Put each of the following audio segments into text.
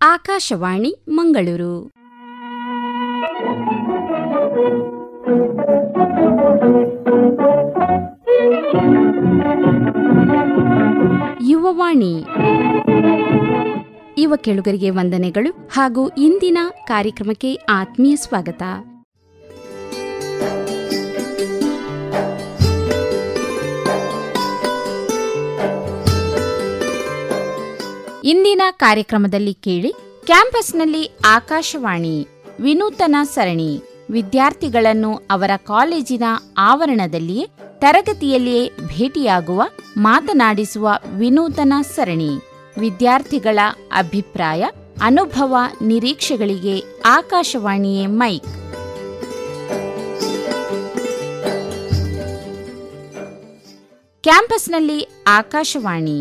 ಆಕಾಶವಾಣಿ ಮಂಗಳೂರು. ಯುವವಾಣಿ. ಯುವ ಕೇಳುಗರಿಗೆ ವಂದನೆಗಳು ಹಾಗೂ ಇಂದಿನ ಕಾರ್ಯಕ್ರಮಕ್ಕೆ ಆತ್ಮೀಯ ಸ್ವಾಗತ. ಇಂದಿನ ಕಾರ್ಯಕ್ರಮದಲ್ಲಿ ಕೇಳಿ ಕ್ಯಾಂಪಸ್ನಲ್ಲಿ ಆಕಾಶವಾಣಿ ವಿನೂತನ ಸರಣಿ. ವಿದ್ಯಾರ್ಥಿಗಳನ್ನು ಅವರ ಕಾಲೇಜಿನ ಆವರಣದಲ್ಲಿಯೇ ತರಗತಿಯಲ್ಲಿಯೇ ಭೇಟಿಯಾಗುವ, ಮಾತನಾಡಿಸುವ ವಿನೂತನ ಸರಣಿ. ವಿದ್ಯಾರ್ಥಿಗಳ ಅಭಿಪ್ರಾಯ, ಅನುಭವ, ನಿರೀಕ್ಷೆಗಳಿಗೆ ಆಕಾಶವಾಣಿಯೇ ಮೈಕ್. ಕ್ಯಾಂಪಸ್ನಲ್ಲಿ ಆಕಾಶವಾಣಿ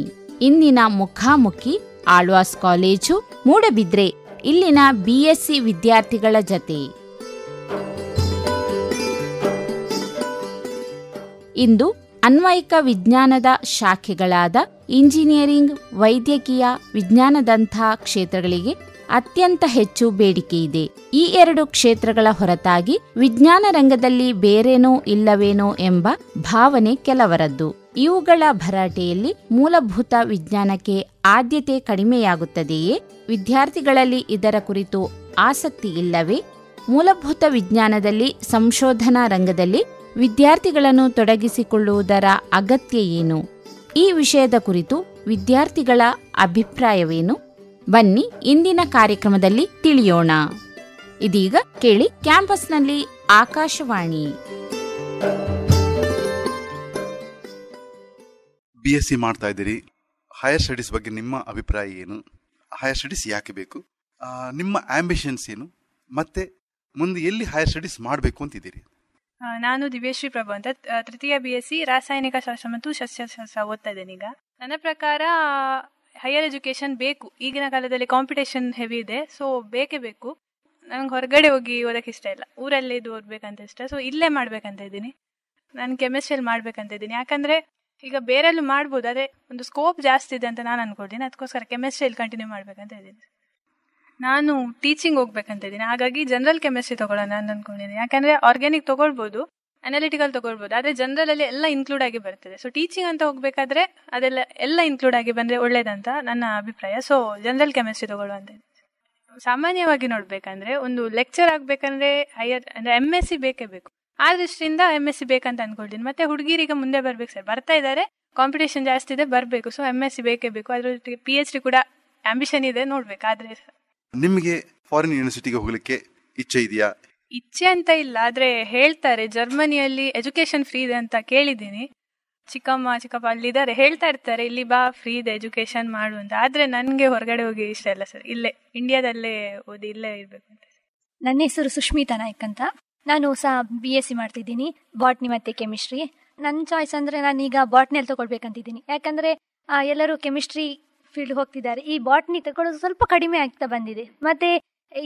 ಇಂದಿನ ಮುಖಾಮುಖಿ ಆಳ್ವಾಸ್ ಕಾಲೇಜು, ಮೂಡಬಿದ್ರೆ. ಇಲ್ಲಿನ ಬಿಎಸ್ಸಿ ವಿದ್ಯಾರ್ಥಿಗಳ ಜತೆ ಇಂದು ಅನ್ವಯಿಕ ವಿಜ್ಞಾನದ ಶಾಖೆಗಳಾದ ಇಂಜಿನಿಯರಿಂಗ್, ವೈದ್ಯಕೀಯ ವಿಜ್ಞಾನದಂಥ ಕ್ಷೇತ್ರಗಳಿಗೆ ಅತ್ಯಂತ ಹೆಚ್ಚು ಬೇಡಿಕೆಯಿದೆ. ಈ ಎರಡು ಕ್ಷೇತ್ರಗಳ ಹೊರತಾಗಿ ವಿಜ್ಞಾನ ರಂಗದಲ್ಲಿ ಬೇರೇನೋ ಇಲ್ಲವೇನೋ ಎಂಬ ಭಾವನೆ ಕೆಲವರದ್ದು. ಇವುಗಳ ಭರಾಟೆಯಲ್ಲಿ ಮೂಲಭೂತ ವಿಜ್ಞಾನಕ್ಕೆ ಆದ್ಯತೆ ಕಡಿಮೆಯಾಗುತ್ತದೆಯೇ? ವಿದ್ಯಾರ್ಥಿಗಳಲ್ಲಿ ಇದರ ಕುರಿತು ಆಸಕ್ತಿ ಇಲ್ಲವೇ? ಮೂಲಭೂತ ವಿಜ್ಞಾನದಲ್ಲಿ, ಸಂಶೋಧನಾ ರಂಗದಲ್ಲಿ ವಿದ್ಯಾರ್ಥಿಗಳನ್ನು ತೊಡಗಿಸಿಕೊಳ್ಳುವುದರ ಅಗತ್ಯ ಏನು? ಈ ವಿಷಯದ ಕುರಿತು ವಿದ್ಯಾರ್ಥಿಗಳ ಅಭಿಪ್ರಾಯವೇನು? ಬನ್ನಿ ಇಂದಿನ ಕಾರ್ಯಕ್ರಮದಲ್ಲಿ ತಿಳಿಯೋಣ. ಇದೀಗ ಕೇಳಿ ಕ್ಯಾಂಪಸ್ನಲ್ಲಿ ಆಕಾಶವಾಣಿ. BSc ಮಾಡ್ತಾ ಇದ್ದೀರಿ, ಹೈಯರ್ ಸ್ಟಡೀಸ್ ಬಗ್ಗೆ ನಿಮ್ಮ ಅಭಿಪ್ರಾಯ ಏನು? ಹೈಯರ್ ಸ್ಟಡೀಸ್ ಯಾಕೆ ಬೇಕು? ನಿಮ್ಮ ಆಂಬಿಷನ್ಸ್ ಏನು? ಮತ್ತೆ ಮುಂದೆ ಎಲ್ಲಿ ಹೈಯರ್ ಸ್ಟಡೀಸ್ ಮಾಡಬೇಕು ಅಂತಿದ್ದೀರಿ? ನಾನು ದಿವ್ಯಶ್ರೀ ಪ್ರಭು ಅಂತ, ತೃತೀಯ BSc ರಾಸಾಯನಿಕ ಶಾಸ್ತ್ರ ಮತ್ತು ಸಸ್ಯಶಾಸ್ತ್ರ ಓದ್ತಾ ಇದ್ದೇನೆ. ಈಗ ನನ್ನ ಪ್ರಕಾರ ಹೈಯರ್ ಎಜುಕೇಶನ್ ಬೇಕು. ಈಗಿನ ಕಾಲದಲ್ಲಿ ಕಾಂಪಿಟೇಷನ್ ಹೆವಿ ಇದೆ, ಸೊ ಬೇಕೇ ಬೇಕು. ನಂಗೆ ಹೊರಗಡೆ ಹೋಗಿ ಓದಕ್ಕೆ ಇಷ್ಟ ಇಲ್ಲ, ಊರಲ್ಲೇ ಇದು ಓದ್ಬೇಕಂತ ಇಷ್ಟ. ಸೊ ಇಲ್ಲೇ ಮಾಡ್ಬೇಕಂತ ಇದ್ದೀನಿ. ನಾನು ಕೆಮಿಸ್ಟ್ರಿಯಲ್ಲಿ ಮಾಡ್ಬೇಕಂತ ಇದ್ದೀನಿ. ಯಾಕಂದ್ರೆ ಈಗ ಬೇರೆಲ್ಲೂ ಮಾಡ್ಬೋದು, ಅದೇ ಒಂದು ಸ್ಕೋಪ್ ಜಾಸ್ತಿ ಇದೆ ಅಂತ ನಾನು ಅನ್ಕೊಳ್ತೀನಿ. ಅದಕ್ಕೋಸ್ಕರ ಕೆಮಿಸ್ಟ್ರಿಯಲ್ಲಿ ಕಂಟಿನ್ಯೂ ಮಾಡ್ಬೇಕಂತ ಇದ್ದೀನಿ. ನಾನು ಟೀಚಿಂಗ್ ಹೋಗ್ಬೇಕಂತ ಇದ್ದೀನಿ, ಹಾಗಾಗಿ ಜನರಲ್ ಕೆಮಿಸ್ಟ್ರಿ ತಗೊಳ್ಳೋಣ ಅಂತ ಅನ್ಕೊಂಡಿದ್ದೀನಿ. ಯಾಕಂದ್ರೆ ಆರ್ಗ್ಯಾನಿಕ್ ತಗೊಳ್ಬೋದು, ಅನಾಲಿಟಿಕಲ್ ತಗೊಳ್ಬೋದು, ಆದ್ರೆ ಜನರಲ್ ಅಲ್ಲಿ ಎಲ್ಲ ಇನ್ಕ್ಲೂಡ್ ಆಗಿ ಬರ್ತದೆ. ಸೊ ಟೀಚಿಂಗ್ ಅಂತ ಹೋಗ್ಬೇಕಾದ್ರೆ ಅದೆಲ್ಲ ಎಲ್ಲ ಇನ್ಕ್ಲೂಡ್ ಆಗಿ ಬಂದ್ರೆ ಒಳ್ಳೇದಂತ ನನ್ನ ಅಭಿಪ್ರಾಯ. ಸೊ ಜನರಲ್ ಕೆಮಿಸ್ಟ್ರಿ ತಗೊಳ್ಳುವಂತ. ಸಾಮಾನ್ಯವಾಗಿ ನೋಡ್ಬೇಕಂದ್ರೆ ಒಂದು ಲೆಕ್ಚರ್ ಆಗ್ಬೇಕಂದ್ರೆ ಹೈಯರ್ ಅಂದ್ರೆ MSc ಬೇಕೇ ಬೇಕು. ಆ ದೃಷ್ಟಿಯಿಂದ MSc ಬೇಕಂತ ಅನ್ಕೊಳ್ತೀನಿ. ಮತ್ತೆ ಹುಡುಗಿರಿಗೆ ಮುಂದೆ ಬರ್ಬೇಕು ಸರ್, ಬರ್ತಾ ಇದ್ದಾರೆ, ಕಾಂಪಿಟೇಷನ್ ಜಾಸ್ತಿ ಇದೆ, ಬರ್ಬೇಕು. ಸೊ MSc ಬೇಕೇ ಬೇಕು. ಅದ್ರ PhD ಕೂಡ ಆಂಬಿಷನ್ ಇದೆ, ನೋಡ್ಬೇಕಾದ್ರೆ. ನಿಮಗೆ ಫಾರಿನ್ ಯೂನಿವರ್ಸಿಟಿಗೆ ಹೋಗ್ಲಿಕ್ಕೆ ಇಚ್ಛೆ ಇದೆಯಾ? ಇಚ್ಛೆ ಅಂತ ಇಲ್ಲ, ಆದ್ರೆ ಹೇಳ್ತಾರೆ ಜರ್ಮನಿಯಲ್ಲಿ ಎಜುಕೇಶನ್ ಫ್ರೀ ಇದೆ ಅಂತ ಕೇಳಿದ್ದೀನಿ. ಚಿಕ್ಕಮ್ಮ ಚಿಕ್ಕಪ್ಪ ಅಲ್ಲಿದ್ದಾರೆ, ಹೇಳ್ತಾ ಇರ್ತಾರೆ ಇಲ್ಲಿ ಬಾ, ಫ್ರೀ ಇದೆ, ಎಜುಕೇಶನ್ ಮಾಡು ಅಂತ. ಆದ್ರೆ ನನ್ಗೆ ಹೊರಗಡೆ ಹೋಗಿ ಇಷ್ಟ ಇಲ್ಲ ಸರ್, ಇಲ್ಲೇ ಇಂಡಿಯಾದಲ್ಲೇ ಓದಿ ಇಲ್ಲೇ ಇರ್ಬೇಕು ಅಂತ. ನನ್ನ ಹೆಸರು ಸುಷ್ಮಿತಾ ನಾಯ್ಕ್ ಅಂತ. ನಾನು ಸಹ BSc ಮಾಡ್ತಿದ್ದೀನಿ, ಬಾಟ್ನಿ ಮತ್ತೆ ಕೆಮಿಸ್ಟ್ರಿ. ನನ್ನ ಚಾಯ್ಸ್ ಅಂದ್ರೆ ನಾನೀಗ ಬಾಟ್ನಿಯಲ್ಲಿ ತಗೊಳ್ಬೇಕಂತಿದ್ದೀನಿ. ಯಾಕಂದ್ರೆ ಎಲ್ಲರೂ ಕೆಮಿಸ್ಟ್ರಿ ಫೀಲ್ಡ್ ಹೋಗ್ತಿದ್ದಾರೆ, ಈ ಬಾಟ್ನಿ ತಗೊಳ್ಳೋದು ಸ್ವಲ್ಪ ಕಡಿಮೆ ಆಗ್ತಾ ಬಂದಿದೆ. ಮತ್ತೆ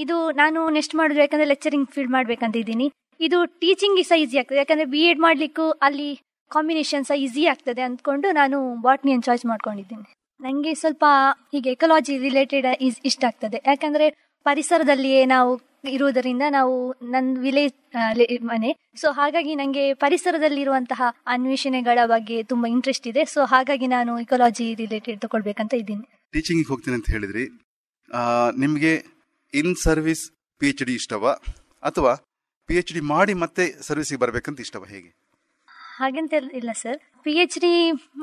ಇದು ನಾನು ನೆಕ್ಸ್ಟ್ ಮಾಡೋದು ಯಾಕಂದ್ರೆ ಲೆಕ್ಚರಿಂಗ್ ಫೀಲ್ಡ್ ಮಾಡ್ಬೇಕಂತಿದ್ದೀನಿ. ಇದು ಟೀಚಿಂಗ್ ಸಹ ಈಸಿ ಆಗ್ತದೆ, ಯಾಕಂದ್ರೆ B.Ed ಮಾಡ್ಲಿಕ್ಕೂ ಅಲ್ಲಿ ಕಾಂಬಿನೇಷನ್ ಸಹ ಈಸಿ ಆಗ್ತದೆ ಅಂದ್ಕೊಂಡು ನಾನು ಬಾಟ್ನಿಯನ್ನು ಚಾಯ್ಸ್ ಮಾಡ್ಕೊಂಡಿದ್ದೀನಿ. ನನಗೆ ಸ್ವಲ್ಪ ಹೀಗೆ ಎಕಾಲಜಿ ರಿಲೇಟೆಡ್ ಇಷ್ಟ ಆಗ್ತದೆ. ಯಾಕಂದ್ರೆ ಪರಿಸರದಲ್ಲಿಯೇ ನಾವು ಇರುವುದರಿಂದ, ನಾವು ನನ್ನ ವಿಲೇಜ್ ಮನೆ, ಸೊ ಹಾಗಾಗಿ ನನಗೆ ಪರಿಸರದಲ್ಲಿರುವಂತಹ ಅನ್ವೇಷಣೆಗಳ ಬಗ್ಗೆ ತುಂಬಾ ಇಂಟ್ರೆಸ್ಟ್ ಇದೆ. ಸೊ ಹಾಗಾಗಿ ನಾನು ಇಕಾಲಜಿ ರಿಲೇಟೆಡ್ ತಗೊಳ್ಬೇಕಂತ ಇದ್ದೀನಿ. ಟೀಚಿಂಗ್ ಹೋಗ್ತೀನಿ ಅಂತ ಹೇಳಿದ್ರಿ, ನಿಮಗೆ ಇನ್ ಸರ್ವಿಸ್ PhD ಇಷ್ಟವಾ ಅಥವಾ PhD ಮಾಡಿ ಮತ್ತೆ ಸರ್ವಿಸ್ಗೆ ಬರ್ಬೇಕಂತ ಇಷ್ಟವಾ? ಹೇಗೆ? ಹಾಗಂತ ಇಲ್ಲ ಸರ್, PhD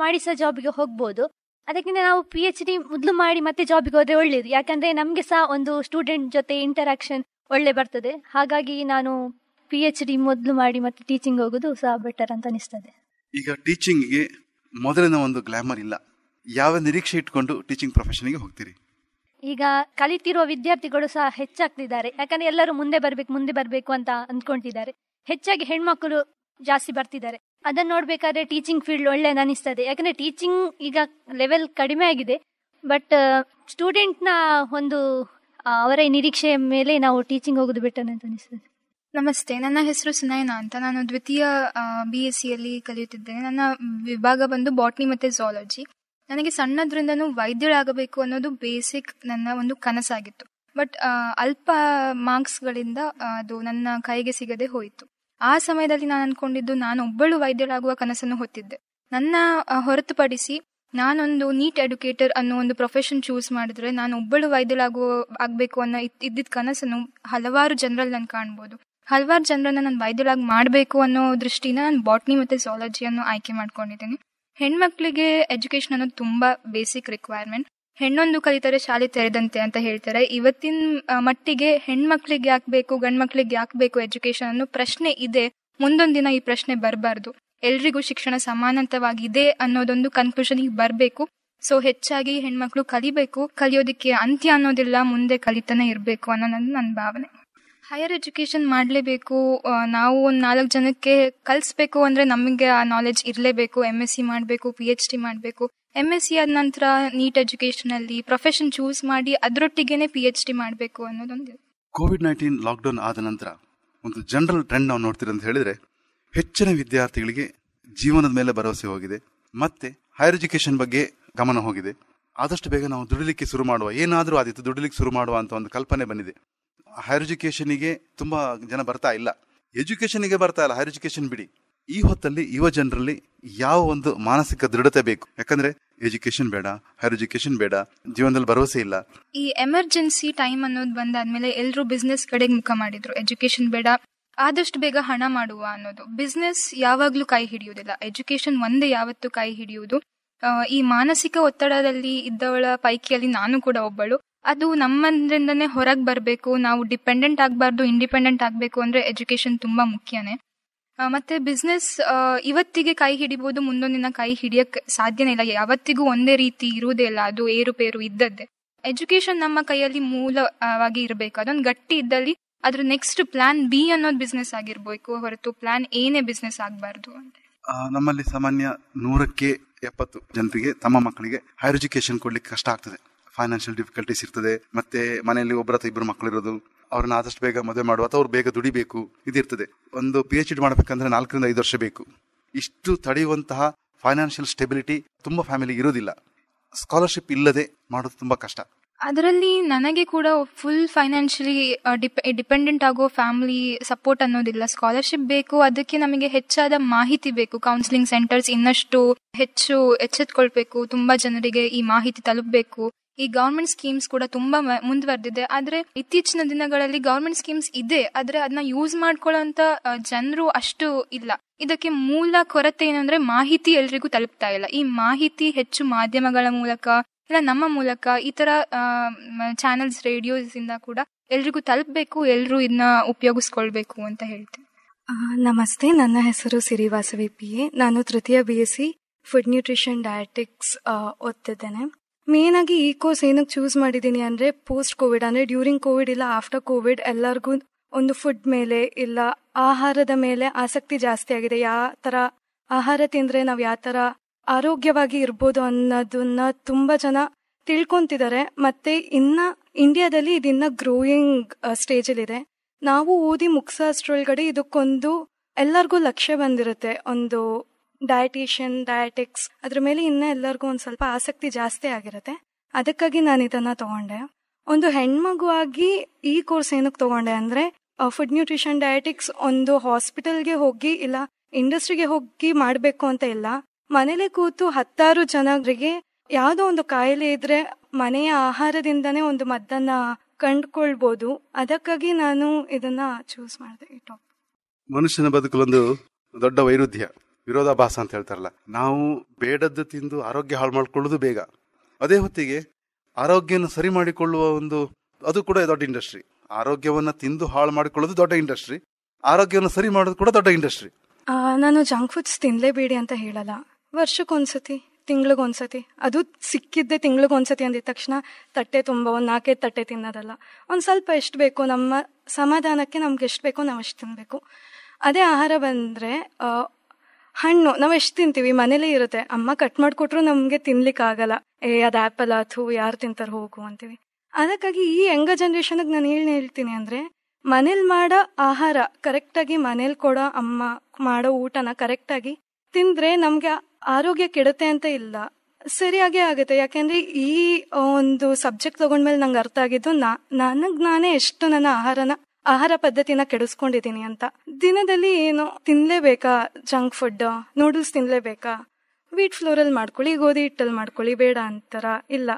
ಮಾಡಿ ಸಹ ಜಾಬ್ಗೆ ಹೋಗ್ಬೋದು. ಅದಕ್ಕಿಂತ ನಾವು PhD ಮೊದಲು ಮಾಡಿ ಮತ್ತೆ ಜಾಬ್ಗೆ ಹೋದ್ರೆ ಒಳ್ಳೇದು. ಯಾಕಂದ್ರೆ ನಮ್ಗೆ ಸಹ ಒಂದು ಸ್ಟೂಡೆಂಟ್ ಜೊತೆ ಇಂಟರಾಕ್ಷನ್ ಒಳ್ಳೆ ಬರ್ತದೆ. ಹಾಗಾಗಿ ನಾನು PhD ಮೊದಲು ಮಾಡಿ ಮತ್ತೆ ಟೀಚಿಂಗ್ ಹೋಗೋದು ಸಹ ಬೆಟರ್ ಅಂತ ಅನಿಸ್ತದೆ. ಈಗ ಟೀಚಿಂಗ್ಗೆ ಮೊದಲಿನ ಒಂದು ಗ್ಲಾಮರ್ ಇಲ್ಲ, ಯಾವ ನಿರೀಕ್ಷೆ ಇಟ್ಕೊಂಡು ಟೀಚಿಂಗ್ ಪ್ರೊಫೆಷನ್ಗೆ ಹೋಗ್ತೀರಿ? ಈಗ ಕಲಿತಿರುವ ವಿದ್ಯಾರ್ಥಿಗಳು ಸಹ ಹೆಚ್ಚಾಗ್ತಿದ್ದಾರೆ. ಯಾಕಂದ್ರೆ ಎಲ್ಲರೂ ಮುಂದೆ ಬರ್ಬೇಕು ಅಂತ ಅಂದ್ಕೊಂತಿದ್ದಾರೆ. ಹೆಚ್ಚಾಗಿ ಹೆಣ್ಮಕ್ಳು ಜಾಸ್ತಿ ಬರ್ತಿದ್ದಾರೆ. ಅದನ್ನ ನೋಡ್ಬೇಕಾದ್ರೆ ಟೀಚಿಂಗ್ ಫೀಲ್ಡ್ ಒಳ್ಳೆ ಅನಿಸ್ತದೆ. ಯಾಕಂದ್ರೆ ಟೀಚಿಂಗ್ ಈಗ ಲೆವೆಲ್ ಕಡಿಮೆ ಆಗಿದೆ, ಬಟ್ ಸ್ಟೂಡೆಂಟ್ನ ಒಂದು ಅವರ ನಿರೀಕ್ಷೆಯ ಮೇಲೆ ನಾವು ಟೀಚಿಂಗ್ ಹೋಗೋದು ಬೆಟರ್ ಅಂತ ಅನಿಸ್ತದೆ. ನಮಸ್ತೆ, ನನ್ನ ಹೆಸರು ಸುನಯನಾ ಅಂತ. ನಾನು ದ್ವಿತೀಯ BSc ಕಲಿಯುತ್ತಿದ್ದೇನೆ. ನನ್ನ ವಿಭಾಗ ಬಂದು ಬಾಟ್ನಿ ಮತ್ತು ಝಾಲಜಿ. ನನಗೆ ಸಣ್ಣದ್ರಿಂದನೂ ವೈದ್ಯಳಾಗಬೇಕು ಅನ್ನೋದು ಬೇಸಿಕ್ ನನ್ನ ಒಂದು ಕನಸಾಗಿತ್ತು. ಬಟ್ ಅಲ್ಪ ಮಾರ್ಕ್ಸ್ಗಳಿಂದ ಅದು ನನ್ನ ಕೈಗೆ ಸಿಗದೆ ಹೋಯಿತು. ಆ ಸಮಯದಲ್ಲಿ ನಾನು ಅನ್ಕೊಂಡಿದ್ದು ನಾನು ಒಬ್ಬಳು ವೈದ್ಯಳಾಗುವ ಕನಸನ್ನು ಹೊತ್ತಿದ್ದೆ. ನನ್ನ ಹೊರತುಪಡಿಸಿ ನಾನೊಂದು ನೀಟ್ ಎಡ್ಯುಕೇಟರ್ ಅನ್ನೋ ಒಂದು ಪ್ರೊಫೆಷನ್ ಚೂಸ್ ಮಾಡಿದ್ರೆ ನಾನು ಒಬ್ಬಳು ಆಗಬೇಕು ಅನ್ನೋ ಇದ್ದಿದ್ದ ಕನಸನ್ನು ಹಲವಾರು ಜನರಲ್ಲಿ ನಾನು ಕಾಣ್ಬೋದು. ಹಲವಾರು ಜನರನ್ನ ನಾನು ವೈದ್ಯಳಾಗಿ ಮಾಡಬೇಕು ಅನ್ನೋ ದೃಷ್ಟಿನ ನಾನು ಬಾಟ್ನಿ ಮತ್ತು ಝಾಲಜಿಯನ್ನು ಆಯ್ಕೆ ಮಾಡ್ಕೊಂಡಿದ್ದೀನಿ. ಹೆಣ್ಮಕ್ಳಿಗೆ ಎಜುಕೇಶನ್ ಅನ್ನೋದು ತುಂಬ ಬೇಸಿಕ್ ರಿಕ್ವೈರ್ಮೆಂಟ್. ಹೆಣ್ಣೊಂದು ಕಲಿತರೆ ಶಾಲೆ ತೆರೆದಂತೆ ಅಂತ ಹೇಳ್ತಾರೆ. ಇವತ್ತಿನ ಮಟ್ಟಿಗೆ ಹೆಣ್ಮಕ್ಳಿಗೆ ಯಾಕೆ ಬೇಕು, ಗಂಡ್ಮಕ್ಳಿಗೆ ಯಾಕೆ ಬೇಕು ಎಜುಕೇಶನ್ ಅನ್ನೋ ಪ್ರಶ್ನೆ ಇದೆ. ಮುಂದೊಂದು ದಿನ ಈ ಪ್ರಶ್ನೆ ಬರಬಾರ್ದು. ಎಲ್ರಿಗೂ ಶಿಕ್ಷಣ ಸಮಾನತವಾಗಿದೆ ಅನ್ನೋದೊಂದು ಕನ್ಕ್ಲೂಷನ್ಗೆ ಬರಬೇಕು. ಸೊ ಹೆಚ್ಚಾಗಿ ಹೆಣ್ಮಕ್ಳು ಕಲಿಬೇಕು, ಕಲಿಯೋದಕ್ಕೆ ಅಂತ್ಯ ಅನ್ನೋದಿಲ್ಲ, ಮುಂದೆ ಕಲಿತಾನೆ ಇರಬೇಕು ಅನ್ನೋದು ನನ್ನ ಭಾವನೆ. ಹೈಯರ್ ಎಜುಕೇಶನ್ ಮಾಡಲೇಬೇಕು, ನಾವು ಒಂದು 4 ಜನಕ್ಕೆ ಕಲಿಸ್ಬೇಕು ಅಂದರೆ ನಮಗೆ ಆ ನಾಲೆಜ್ ಇರಲೇಬೇಕು. MSc ಮಾಡಬೇಕು, PhD ಮಾಡಬೇಕು. MSc ಆದ ನಂತರ ನೀಟ್ ಎಜುಕೇಶನಲ್ಲಿ ಪ್ರೊಫೆಷನ್ ಚೂಸ್ ಮಾಡಿ ಅದರೊಟ್ಟಿಗೆನೆ PhD ಮಾಡಬೇಕು ಅನ್ನೋದೊಂದು. COVID-19 ಲಾಕ್ಡೌನ್ ಆದ ನಂತರ ಒಂದು ಜನರಲ್ ಟ್ರೆಂಡ್ ನಾವು ನೋಡ್ತೀರಿ ಅಂತ ಹೇಳಿದ್ರೆ, ಹೆಚ್ಚಿನ ವಿದ್ಯಾರ್ಥಿಗಳಿಗೆ ಜೀವನದ ಮೇಲೆ ಭರವಸೆ ಹೋಗಿದೆ, ಮತ್ತೆ ಹೈಯರ್ ಎಜುಕೇಶನ್ ಬಗ್ಗೆ ಗಮನ ಹೋಗಿದೆ. ಆದಷ್ಟು ಬೇಗ ನಾವು ದುಡಿಲಿಕ್ಕೆ ಶುರು ಮಾಡುವ, ಏನಾದರೂ ಆದಿತ್ತು ದುಡಿಲಿಕ್ಕೆ ಶುರು ಮಾಡುವ ಅಂತ ಒಂದು ಕಲ್ಪನೆ ಬಂದಿದೆ. ಹೈಯರ್ ಎಜುಕೇಷನಿಗೆ ತುಂಬ ಜನ ಬರ್ತಾ ಇಲ್ಲ, ಎಜುಕೇಷನಿಗೆ ಬರ್ತಾ ಇಲ್ಲ, ಹೈಯರ್ ಎಜುಕೇಷನ್ ಬಿಡಿ. ಈ ಹೊತ್ತಲ್ಲಿ ಯುವ ಜನರಲ್ಲಿ ಯಾವ ಒಂದು ಮಾನಸಿಕ ದೃಢತೆ ಬೇಕು? ಯಾಕಂದ್ರೆ ಎಜುಕೇಶನ್ ಬೇಡ, ಹೈಯರ್ ಎಜುಕೇಶನ್ ಬೇಡ, ಜೀವನದಲ್ಲಿ ಭರವಸೆ ಇಲ್ಲ. ಈ ಎಮರ್ಜೆನ್ಸಿ ಟೈಮ್ ಅನ್ನೋದು ಬಂದಾದ್ಮೇಲೆ ಎಲ್ಲರೂ ಬಿಸ್ನೆಸ್ ಕಡೆಗೆ ಮುಖ ಮಾಡಿದ್ರು. ಎಜುಕೇಶನ್ ಬೇಡ, ಆದಷ್ಟು ಬೇಗ ಹಣ ಮಾಡುವ ಅನ್ನೋದು. ಬಿಸ್ನೆಸ್ ಯಾವಾಗ್ಲೂ ಕೈ ಹಿಡಿಯುವುದಿಲ್ಲ, ಎಜುಕೇಶನ್ ಒಂದೇ ಯಾವತ್ತೂ ಕೈ ಹಿಡಿಯುವುದು. ಈ ಮಾನಸಿಕ ಒತ್ತಡದಲ್ಲಿ ಇದ್ದವಳ ಪೈಕಿಯಲ್ಲಿ ನಾನು ಕೂಡ ಒಬ್ಬಳು. ಅದು ನಮ್ಮಂದ್ರಿಂದನೇ ಹೊರಗೆ ಬರಬೇಕು. ನಾವು ಡಿಪೆಂಡೆಂಟ್ ಆಗಬಾರ್ದು, ಇಂಡಿಪೆಂಡೆಂಟ್ ಆಗಬೇಕು ಅಂದ್ರೆ ಎಜುಕೇಶನ್ ತುಂಬಾ ಮುಖ್ಯನೇ. ಮತ್ತೆ ಬಿಸ್ನೆಸ್ ಇವತ್ತಿಗೆ ಕೈ ಹಿಡಿಬಹುದು, ಮುಂದೊಂದಿನ ಕೈ ಹಿಡಿಯಕ್ಕೆ ಸಾಧ್ಯನೇ ಇಲ್ಲ. ಯಾವತ್ತಿಗೂ ಒಂದೇ ರೀತಿ ಇರುವುದೇ ಇಲ್ಲ, ಅದು ಏರುಪೇರು ಇದ್ದದ್ದೇ. ಎಜುಕೇಶನ್ ನಮ್ಮ ಕೈಯಲ್ಲಿ ಮೂಲವಾಗಿ ಇರಬೇಕು. ಅದೊಂದು ಗಟ್ಟಿ ಇದ್ದಲ್ಲಿ ಅದ್ರ ನೆಕ್ಸ್ಟ್ ಪ್ಲಾನ್ ಬಿ ಅನ್ನೋದು ಬಿಸ್ನೆಸ್ ಆಗಿರ್ಬೇಕು, ಹೊರತು ಪ್ಲಾನ್ ಏನೇ ಬಿಸ್ನೆಸ್ ಆಗಬಾರ್ದು ಅಂತ. ನಮ್ಮಲ್ಲಿ ಸಾಮಾನ್ಯ 100ಕ್ಕೆ 70 ಜನರಿಗೆ ತಮ್ಮ ಮಕ್ಕಳಿಗೆ ಹೈಯರ್ ಎಜುಕೇಶನ್ ಕೊಡ್ಲಿಕ್ಕೆ ಕಷ್ಟ ಆಗ್ತದೆ. ಫೈನಾನ್ಷಿಯಲ್ ಡಿಫಿಕಲ್ಟೀಸ್ ಇರ್ತದೆ, ಮತ್ತೆ ಮನೆಯಲ್ಲಿ ಒಬ್ಬರ ಅಥವಾ ಇಬ್ಬರು ಮಕ್ಕಳಿರೋದು, ಅವ್ರನ್ನ ಆದಷ್ಟು ಬೇಗ ಮದುವೆ ಮಾಡುವ ಅಥವಾ ಅವ್ರು ಬೇಗ ದುಡಿಬೇಕು ಇದಿರ್ತದೆ. ಒಂದು PhD ಮಾಡಬೇಕಂದ್ರೆ 4 ರಿಂದ 5 ವರ್ಷ ಬೇಕು. ಇಷ್ಟು ತಡೆಯುವಂತಹ ಫೈನಾನ್ಷಿಯಲ್ ಸ್ಟೆಬಿಲಿಟಿ ತುಂಬಾ ಫ್ಯಾಮಿಲಿಗೆ ಇರೋದಿಲ್ಲ. ಸ್ಕಾಲರ್ಶಿಪ್ ಇಲ್ಲದೆ ಮಾಡೋದು ತುಂಬಾ ಕಷ್ಟ. ಅದರಲ್ಲಿ ನನಗೆ ಕೂಡ ಫುಲ್ ಫೈನಾನ್ಷಿಯಲಿ ಡಿಪೆಂಡೆಂಟ್ ಆಗೋ ಫ್ಯಾಮಿಲಿ ಸಪೋರ್ಟ್ ಅನ್ನೋದಿಲ್ಲ. ಸ್ಕಾಲರ್ಶಿಪ್ ಬೇಕು, ಅದಕ್ಕೆ ನಮಗೆ ಹೆಚ್ಚಾದ ಮಾಹಿತಿ ಬೇಕು. ಕೌನ್ಸಿಲಿಂಗ್ ಸೆಂಟರ್ಸ್ ಇನ್ನಷ್ಟು ಎಚ್ಚೆತ್ಕೊಳ್ಬೇಕು, ತುಂಬಾ ಜನರಿಗೆ ಈ ಮಾಹಿತಿ ತಲುಪಬೇಕು. ಈ ಗವರ್ಮೆಂಟ್ ಸ್ಕೀಮ್ಸ್ ಕೂಡ ತುಂಬಾ ಮುಂದುವರೆದಿದೆ. ಆದ್ರೆ ಇತ್ತೀಚಿನ ದಿನಗಳಲ್ಲಿ ಗವರ್ಮೆಂಟ್ ಸ್ಕೀಮ್ಸ್ ಇದೆ, ಆದ್ರೆ ಅದನ್ನ ಯೂಸ್ ಮಾಡ್ಕೊಳ್ಳೋಂತ ಜನರು ಅಷ್ಟು ಇಲ್ಲ. ಇದಕ್ಕೆ ಮೂಲ ಕೊರತೆ ಏನಂದ್ರೆ ಮಾಹಿತಿ ಎಲ್ರಿಗೂ ತಲುಪ್ತಾ ಇಲ್ಲ. ಈ ಮಾಹಿತಿ ಹೆಚ್ಚು ಮಾಧ್ಯಮಗಳ ಮೂಲಕ ಇಲ್ಲ ನಮ್ಮ ಮೂಲಕ ಈ ತರ ಚಾನೆಲ್ಸ್, ರೇಡಿಯೋಸ್ ಇಂದ ಕೂಡ ಎಲ್ರಿಗೂ ತಲುಪಬೇಕು, ಎಲ್ರೂ ಇದನ್ನ ಉಪಯೋಗಿಸ್ಕೊಳ್ಬೇಕು ಅಂತ ಹೇಳ್ತೀನಿ. ನಮಸ್ತೆ, ನನ್ನ ಹೆಸರು ಸಿರಿವಾಸವಿ PA. ನಾನು ತೃತೀಯ BSc ಫುಡ್ ನ್ಯೂಟ್ರಿಷನ್ ಡಯಟಿಕ್ಸ್ ಓದ್ತಿದ್ದೇನೆ. ಮೇನ್ ಆಗಿ ಈ ಕೋರ್ಸ್ ಏನಕ್ಕೆ ಚೂಸ್ ಮಾಡಿದ್ದೀನಿ ಅಂದ್ರೆ, ಪೋಸ್ಟ್ ಕೋವಿಡ್ ಅಂದ್ರೆ ಡ್ಯೂರಿಂಗ್ ಕೋವಿಡ್ ಇಲ್ಲ ಆಫ್ಟರ್ ಕೋವಿಡ್ ಎಲ್ಲರಿಗೂ ಒಂದು ಫುಡ್ ಮೇಲೆ ಇಲ್ಲ ಆಹಾರದ ಮೇಲೆ ಆಸಕ್ತಿ ಜಾಸ್ತಿ ಆಗಿದೆ. ಯಾವ ತರ ಆಹಾರ ತಿಂದ್ರೆ ನಾವು ಯಾವ ತರ ಆರೋಗ್ಯವಾಗಿ ಇರ್ಬೋದು ಅನ್ನೋದನ್ನ ತುಂಬಾ ಜನ ತಿಳ್ಕೊಂತಿದ್ದಾರೆ. ಮತ್ತೆ ಇನ್ನ ಇಂಡಿಯಾದಲ್ಲಿ ಇದನ್ನ ಗ್ರೋಯಿಂಗ್ ಸ್ಟೇಜಲ್ಲಿದೆ. ನಾವು ಓದಿ ಮುಗಿಸೋ ಅಷ್ಟ್ರೊಳಗಡೆ ಇದಕ್ಕೊಂದು ಎಲ್ಲರಿಗೂ ಲಕ್ಷ್ಯ ಬಂದಿರುತ್ತೆ, ಒಂದು ಡಯಟಿಷಿಯನ್, ಡಯಟಿಕ್ಸ್ ಅದ್ರ ಮೇಲೆ ಇನ್ನ ಎಲ್ಲರಿಗೂ ಒಂದ್ ಸ್ವಲ್ಪ ಆಸಕ್ತಿ ಜಾಸ್ತಿ ಆಗಿರುತ್ತೆ. ಅದಕ್ಕಾಗಿ ನಾನು ಇದನ್ನ ತಗೊಂಡೆ. ಒಂದು ಹೆಣ್ಮಗು ಆಗಿ ಈ ಕೋರ್ಸ್ ಏನಕ್ಕೆ ತಗೊಂಡೆ ಅಂದ್ರೆ, ಫುಡ್ ನ್ಯೂಟ್ರಿಷನ್ ಡಯಟಿಕ್ಸ್ ಒಂದು ಹಾಸ್ಪಿಟಲ್ಗೆ ಹೋಗಿ ಇಲ್ಲ ಇಂಡಸ್ಟ್ರಿಗೆ ಹೋಗಿ ಮಾಡಬೇಕು ಅಂತ ಇಲ್ಲ. ಮನೇಲೆ ಕೂತು 10 ಜನರಿಗೆ ಯಾವುದೋ ಒಂದು ಕಾಯಿಲೆ ಇದ್ರೆ ಮನೆಯ ಆಹಾರದಿಂದನೇ ಒಂದು ಮದ್ದನ್ನ ಕಂಡುಕೊಳ್ಬಹುದು. ಅದಕ್ಕಾಗಿ ನಾನು ಇದನ್ನ ಚೂಸ್ ಮಾಡಿದೆ. ಮನುಷ್ಯನ ಬದುಕಲೊಂದು ದೊಡ್ಡ ವೈರುಧ್ಯ, ವಿರೋಧಾಭಾಸ ಅಂತ ಹೇಳ್ತಾರಲ್ಲ. ನಾವು ಬೇಡದ್ದು ತಿಂದು ಆರೋಗ್ಯ ಹಾಳು ಮಾಡ್ಕೊಳ್ಳೋದು ಬೇಗ, ಅದೇ ಹೊತ್ತಿಗೆ ಆರೋಗ್ಯನ ಸರಿ ಮಾಡಿಕೊಳ್ಳುವ ಅದು ಕೂಡ ದೊಡ್ಡ ಇಂಡಸ್ಟ್ರಿ. ಆರೋಗ್ಯವನ್ನ ತಿಂದು ಹಾಳು ಮಾಡಿಕೊಳ್ಳೋದು ದೊಡ್ಡ ಇಂಡಸ್ಟ್ರಿ, ಆರೋಗ್ಯವನ್ನು ಸರಿ ಮಾಡೋದು ಕೂಡ ದೊಡ್ಡ ಇಂಡಸ್ಟ್ರಿ. ನಾನು ಜಂಕ್ ಫುಡ್ಸ್ ತಿನ್ಲೇಬೇಡಿ ಅಂತ ಹೇಳಲ್ಲ. ವರ್ಷಕ್ಕೊಂದ್ಸತಿ, ತಿಂಗಳಿಗೊಂದ್ಸತಿ, ಅದು ಸಿಕ್ಕಿದ್ದೆ ತಿಂಗಳಿಗೊಂದ್ಸತಿ ಅಂದಿದ ತಕ್ಷಣ ತಟ್ಟೆ ತುಂಬ ಒಂದು 4 ತಟ್ಟೆ ತಿನ್ನೋದಲ್ಲ. ಒಂದು ಸ್ವಲ್ಪ ಎಷ್ಟು ಬೇಕು ನಮ್ಮ ಸಮಾಧಾನಕ್ಕೆ, ನಮ್ಗೆ ಎಷ್ಟು ಬೇಕೋ ನಾವು ಅಷ್ಟು ತಿನ್ಬೇಕು. ಅದೇ ಆಹಾರ ಬಂದ್ರೆ ಹಣ್ಣು ನಾವು ಎಷ್ಟು ತಿಂತೀವಿ, ಮನೇಲೇ ಇರುತ್ತೆ, ಅಮ್ಮ ಕಟ್ ಮಾಡಿಕೊಟ್ರು ನಮ್ಗೆ ತಿನ್ಲಿಕ್ಕೆ ಆಗಲ್ಲ. ಅದು ಆ್ಯಪಲ್ ಅಥವಾ ಯಾರು ತಿಂತಾರೆ ಹೋಗು ಅಂತೀವಿ. ಅದಕ್ಕಾಗಿ ಈ ಯಂಗ ಜನ್ರೇಷನ್ಗೆ ನಾನು ಹೇಳ್ತೀನಿ ಅಂದ್ರೆ, ಮನೇಲಿ ಮಾಡೋ ಆಹಾರ ಕರೆಕ್ಟಾಗಿ, ಮನೇಲಿ ಕೊಡೋ ಅಮ್ಮ ಮಾಡೋ ಊಟನ ಕರೆಕ್ಟಾಗಿ ತಿಂದ್ರೆ ನಮ್ಗೆ ಆರೋಗ್ಯ ಕೆಡುತ್ತೆ ಅಂತ ಇಲ್ಲ. ಸರಿಯಾಗೇ ಆಗುತ್ತೆ. ಯಾಕೆಂದ್ರೆ ಈ ಒಂದು ಸಬ್ಜೆಕ್ಟ್ ತಗೊಂಡ್ಮೇಲೆ ನಂಗೆ ಅರ್ಥ ಆಗಿದ್ದು ನಾನೇ ಎಷ್ಟು ನನ್ನ ಆಹಾರ ಪದ್ಧತಿನ ಕೆಡಿಸ್ಕೊಂಡಿದ್ದೀನಿ ಅಂತ. ದಿನದಲ್ಲಿ ಏನು ತಿನ್ಲೇಬೇಕಾ, ಜಂಕ್ ಫುಡ್ ನೂಡಲ್ಸ್ ತಿನ್ಲೇಬೇಕಾ, ವೀಟ್ ಫ್ಲೋರಲ್ಲಿ ಮಾಡ್ಕೊಳ್ಳಿ, ಗೋಧಿ ಹಿಟ್ಟಲ್ಲಿ ಮಾಡ್ಕೊಳ್ಳಿ, ಬೇಡ ಅಂತಾರ? ಇಲ್ಲ,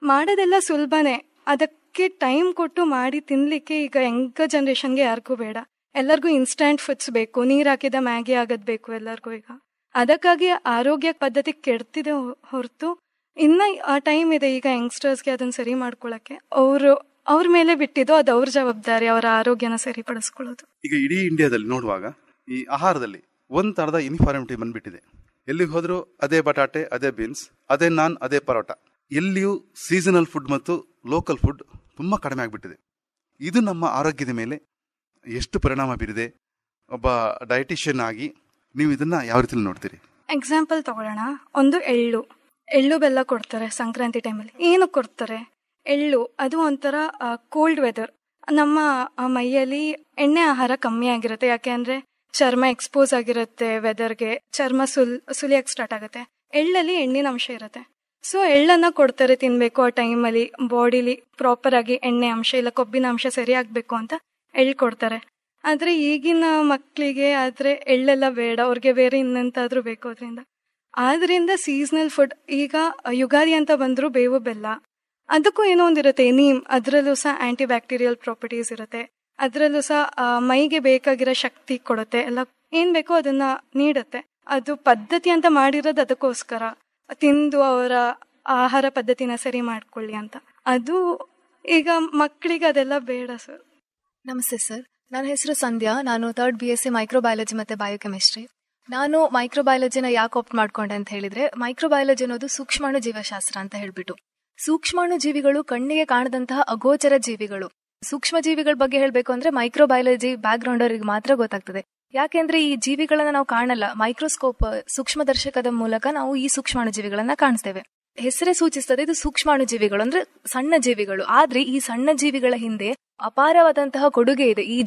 ಮಾಡೋದೆಲ್ಲ ಸುಲಭನೇ. ಅದಕ್ಕೆ ಟೈಮ್ ಕೊಟ್ಟು ಮಾಡಿ ತಿನ್ಲಿಕ್ಕೆ ಈಗ ಯಂಗ್ ಜನರೇಷನ್ಗೆ ಯಾರಿಗೂ ಬೇಡ. ಎಲ್ಲರಿಗೂ ಇನ್ಸ್ಟಂಟ್ ಫುಡ್ಸ್ ಬೇಕು, ನೀರ್ ಹಾಕಿದ ಮ್ಯಾಗಿ ಆಗೋದ್ ಬೇಕು ಎಲ್ಲರಿಗೂ ಈಗ. ಅದಕ್ಕಾಗಿ ಆರೋಗ್ಯ ಪದ್ಧತಿ ಕೆಡ್ತಿದೆ ಹೊರತು ಇನ್ನ ಆ ಟೈಮ್ ಇದೆ ಈಗ ಯಂಗ್ಸ್ಟರ್ಸ್ಗೆ ಅದನ್ನ ಸರಿ ಮಾಡ್ಕೊಳಕ್ಕೆ. ಅವ್ರ ಮೇಲೆ ಬಿಟ್ಟಿದ್ದು, ಅದು ಅವ್ರ ಜವಾಬ್ದಾರಿ, ಅವರ ಆರೋಗ್ಯನ ಸರಿಪಡಿಸ್ಕೊಳ್ಳೋದು. ಈಗ ಇಡೀ ಇಂಡಿಯಾದಲ್ಲಿ ನೋಡುವಾಗ ಈ ಆಹಾರದಲ್ಲಿ ಒಂದ್ ತರದ ಯೂನಿಫಾರ್ಮಿಟಿ ಬಂದ್ಬಿಟ್ಟಿದೆ. ಎಲ್ಲಿಗೆ ಹೋದ್ರು ಅದೇ ಬಟಾಟೆ, ಅದೇ ಬೀನ್ಸ್, ಅದೇ ನಾನ್, ಅದೇ ಪರೋಟ. ಎಲ್ಲಿಯೂ ಸೀಸನಲ್ ಫುಡ್ ಮತ್ತು ಲೋಕಲ್ ಫುಡ್ ತುಂಬಾ ಕಡಿಮೆ ಆಗ್ಬಿಟ್ಟಿದೆ. ಇದು ನಮ್ಮ ಆರೋಗ್ಯದ ಮೇಲೆ ಎಷ್ಟು ಪರಿಣಾಮ ಬೀರಿದೆ? ಒಬ್ಬ ಡಯಟಿಷಿಯನ್ ಆಗಿ ನೀವು ಇದನ್ನ ಯಾವ ರೀತಿ ನೋಡ್ತೀರಿ? ಎಕ್ಸಾಂಪಲ್ ತಗೊಳ್ಳೋಣ. ಒಂದು ಎಳ್ಳು ಬೆಲ್ಲ ಕೊಡ್ತಾರೆ ಸಂಕ್ರಾಂತಿ ಟೈಮಲ್ಲಿ. ಏನು ಕೊಡ್ತಾರೆ? ಎಳ್ಳು. ಅದು ಒಂಥರ ಕೋಲ್ಡ್ ವೆದರ್, ನಮ್ಮ ಮೈಯಲ್ಲಿ ಎಣ್ಣೆ ಆಹಾರ ಕಮ್ಮಿ ಆಗಿರುತ್ತೆ. ಯಾಕೆ ಅಂದ್ರೆ ಚರ್ಮ ಎಕ್ಸ್ಪೋಸ್ ಆಗಿರುತ್ತೆ ವೆದರ್ಗೆ, ಚರ್ಮ ಸುಲಿಯಕ್ಕೆ ಸ್ಟಾರ್ಟ್ ಆಗುತ್ತೆ. ಎಳ್ಳಲ್ಲಿ ಎಣ್ಣಿನ ಅಂಶ ಇರುತ್ತೆ. ಸೊ ಎಳ್ಳನ್ನ ಕೊಡ್ತಾರೆ ತಿನ್ಬೇಕು ಆ ಟೈಮಲ್ಲಿ. ಬಾಡಿಲಿ ಪ್ರಾಪರ್ ಆಗಿ ಎಣ್ಣೆ ಅಂಶ ಇಲ್ಲ ಕೊಬ್ಬಿನ ಅಂಶ ಸರಿ ಆಗ್ಬೇಕು ಅಂತ ಎಳ್ಳು ಕೊಡ್ತಾರೆ. ಆದ್ರೆ ಈಗಿನ ಮಕ್ಕಳಿಗೆ ಆದ್ರೆ ಎಳ್ಳೆಲ್ಲ ಬೇಡ, ಅವ್ರಿಗೆ ಬೇರೆ ಇನ್ನೆಂತಾದ್ರೂ ಬೇಕು. ಆದ್ರಿಂದ ಸೀಸನಲ್ ಫುಡ್, ಈಗ ಯುಗಾದಿ ಅಂತ ಬಂದ್ರು ಬೇವು ಬೆಲ್ಲ, ಅದಕ್ಕೂ ಏನೋ ಒಂದಿರುತ್ತೆ ನೀಮ್, ಅದ್ರಲ್ಲೂ ಸಹ ಆಂಟಿ ಬ್ಯಾಕ್ಟೀರಿಯಲ್ ಪ್ರಾಪರ್ಟೀಸ್ ಇರುತ್ತೆ. ಅದ್ರಲ್ಲೂ ಸಹ ಮೈಗೆ ಬೇಕಾಗಿರೋ ಶಕ್ತಿ ಕೊಡುತ್ತೆ, ಎಲ್ಲ ಏನ್ ಬೇಕೋ ಅದನ್ನ ನೀಡುತ್ತೆ. ಅದು ಪದ್ಧತಿ ಅಂತ ಮಾಡಿರೋದು ಅದಕ್ಕೋಸ್ಕರ, ತಿಂದು ಅವರ ಆಹಾರ ಪದ್ಧತಿನ ಸರಿ ಮಾಡ್ಕೊಳ್ಳಿ ಅಂತ. ಅದು ಈಗ ಮಕ್ಕಳಿಗೆ ಅದೆಲ್ಲ ಬೇಡ ಸರ್. ನಮಸ್ತೆ ಸರ್, ನನ್ನ ಹೆಸರು ಸಂಧ್ಯಾ. ನಾನು 3rd BSc ಮೈಕ್ರೋಬಯಾಲಜಿ ಮತ್ತೆ ಬಯೋಕೆಮಿಸ್ಟ್ರಿ. ನಾನು ಮೈಕ್ರೋಬಯಾಲಜಿನ ಯಾಕೆ ಆಪ್ಟ್ ಮಾಡ್ಕೊಂಡೆ ಅಂತ ಹೇಳಿದ್ರೆ, ಮೈಕ್ರೋಬಯಾಲಜಿ ಅನ್ನೋದು ಸೂಕ್ಷ್ಮಾಣು ಜೀವಶಾಸ್ತ್ರ ಅಂತ ಹೇಳ್ಬಿಟ್ಟು. ಸೂಕ್ಷ್ಮಾಣು ಜೀವಿಗಳು ಕಣ್ಣಿಗೆ ಕಾಣದಂತಹ ಅಗೋಚರ ಜೀವಿಗಳು. ಸೂಕ್ಷ್ಮ ಜೀವಿಗಳ ಬಗ್ಗೆ ಹೇಳ್ಬೇಕು ಅಂದ್ರೆ ಮೈಕ್ರೋಬಯಾಲಜಿ ಬ್ಯಾಕ್ ಗ್ರೌಂಡರ್ಗೆ ಮಾತ್ರ ಗೊತ್ತಾಗ್ತದೆ. ಯಾಕೆಂದ್ರೆ ಈ ಜೀವಿಗಳನ್ನ ನಾವು ಕಾಣಲ್ಲ, ಮೈಕ್ರೋಸ್ಕೋಪ್ ಸೂಕ್ಷ್ಮದರ್ಶಕದ ಮೂಲಕ ನಾವು ಈ ಸೂಕ್ಷ್ಮಾಣು ಜೀವಿಗಳನ್ನ ಕಾಣಿಸ್ತೇವೆ. ಹೆಸರೇ ಸೂಚಿಸ್ತದೆ ಇದು ಸೂಕ್ಷ್ಮಾಣು ಜೀವಿಗಳು ಅಂದ್ರೆ ಸಣ್ಣ ಜೀವಿಗಳು. ಆದ್ರೆ ಈ ಸಣ್ಣ ಜೀವಿಗಳ ಹಿಂದೆ ಅಪಾರವಾದಂತಹ ಕೊಡುಗೆ ಇದೆ ಈ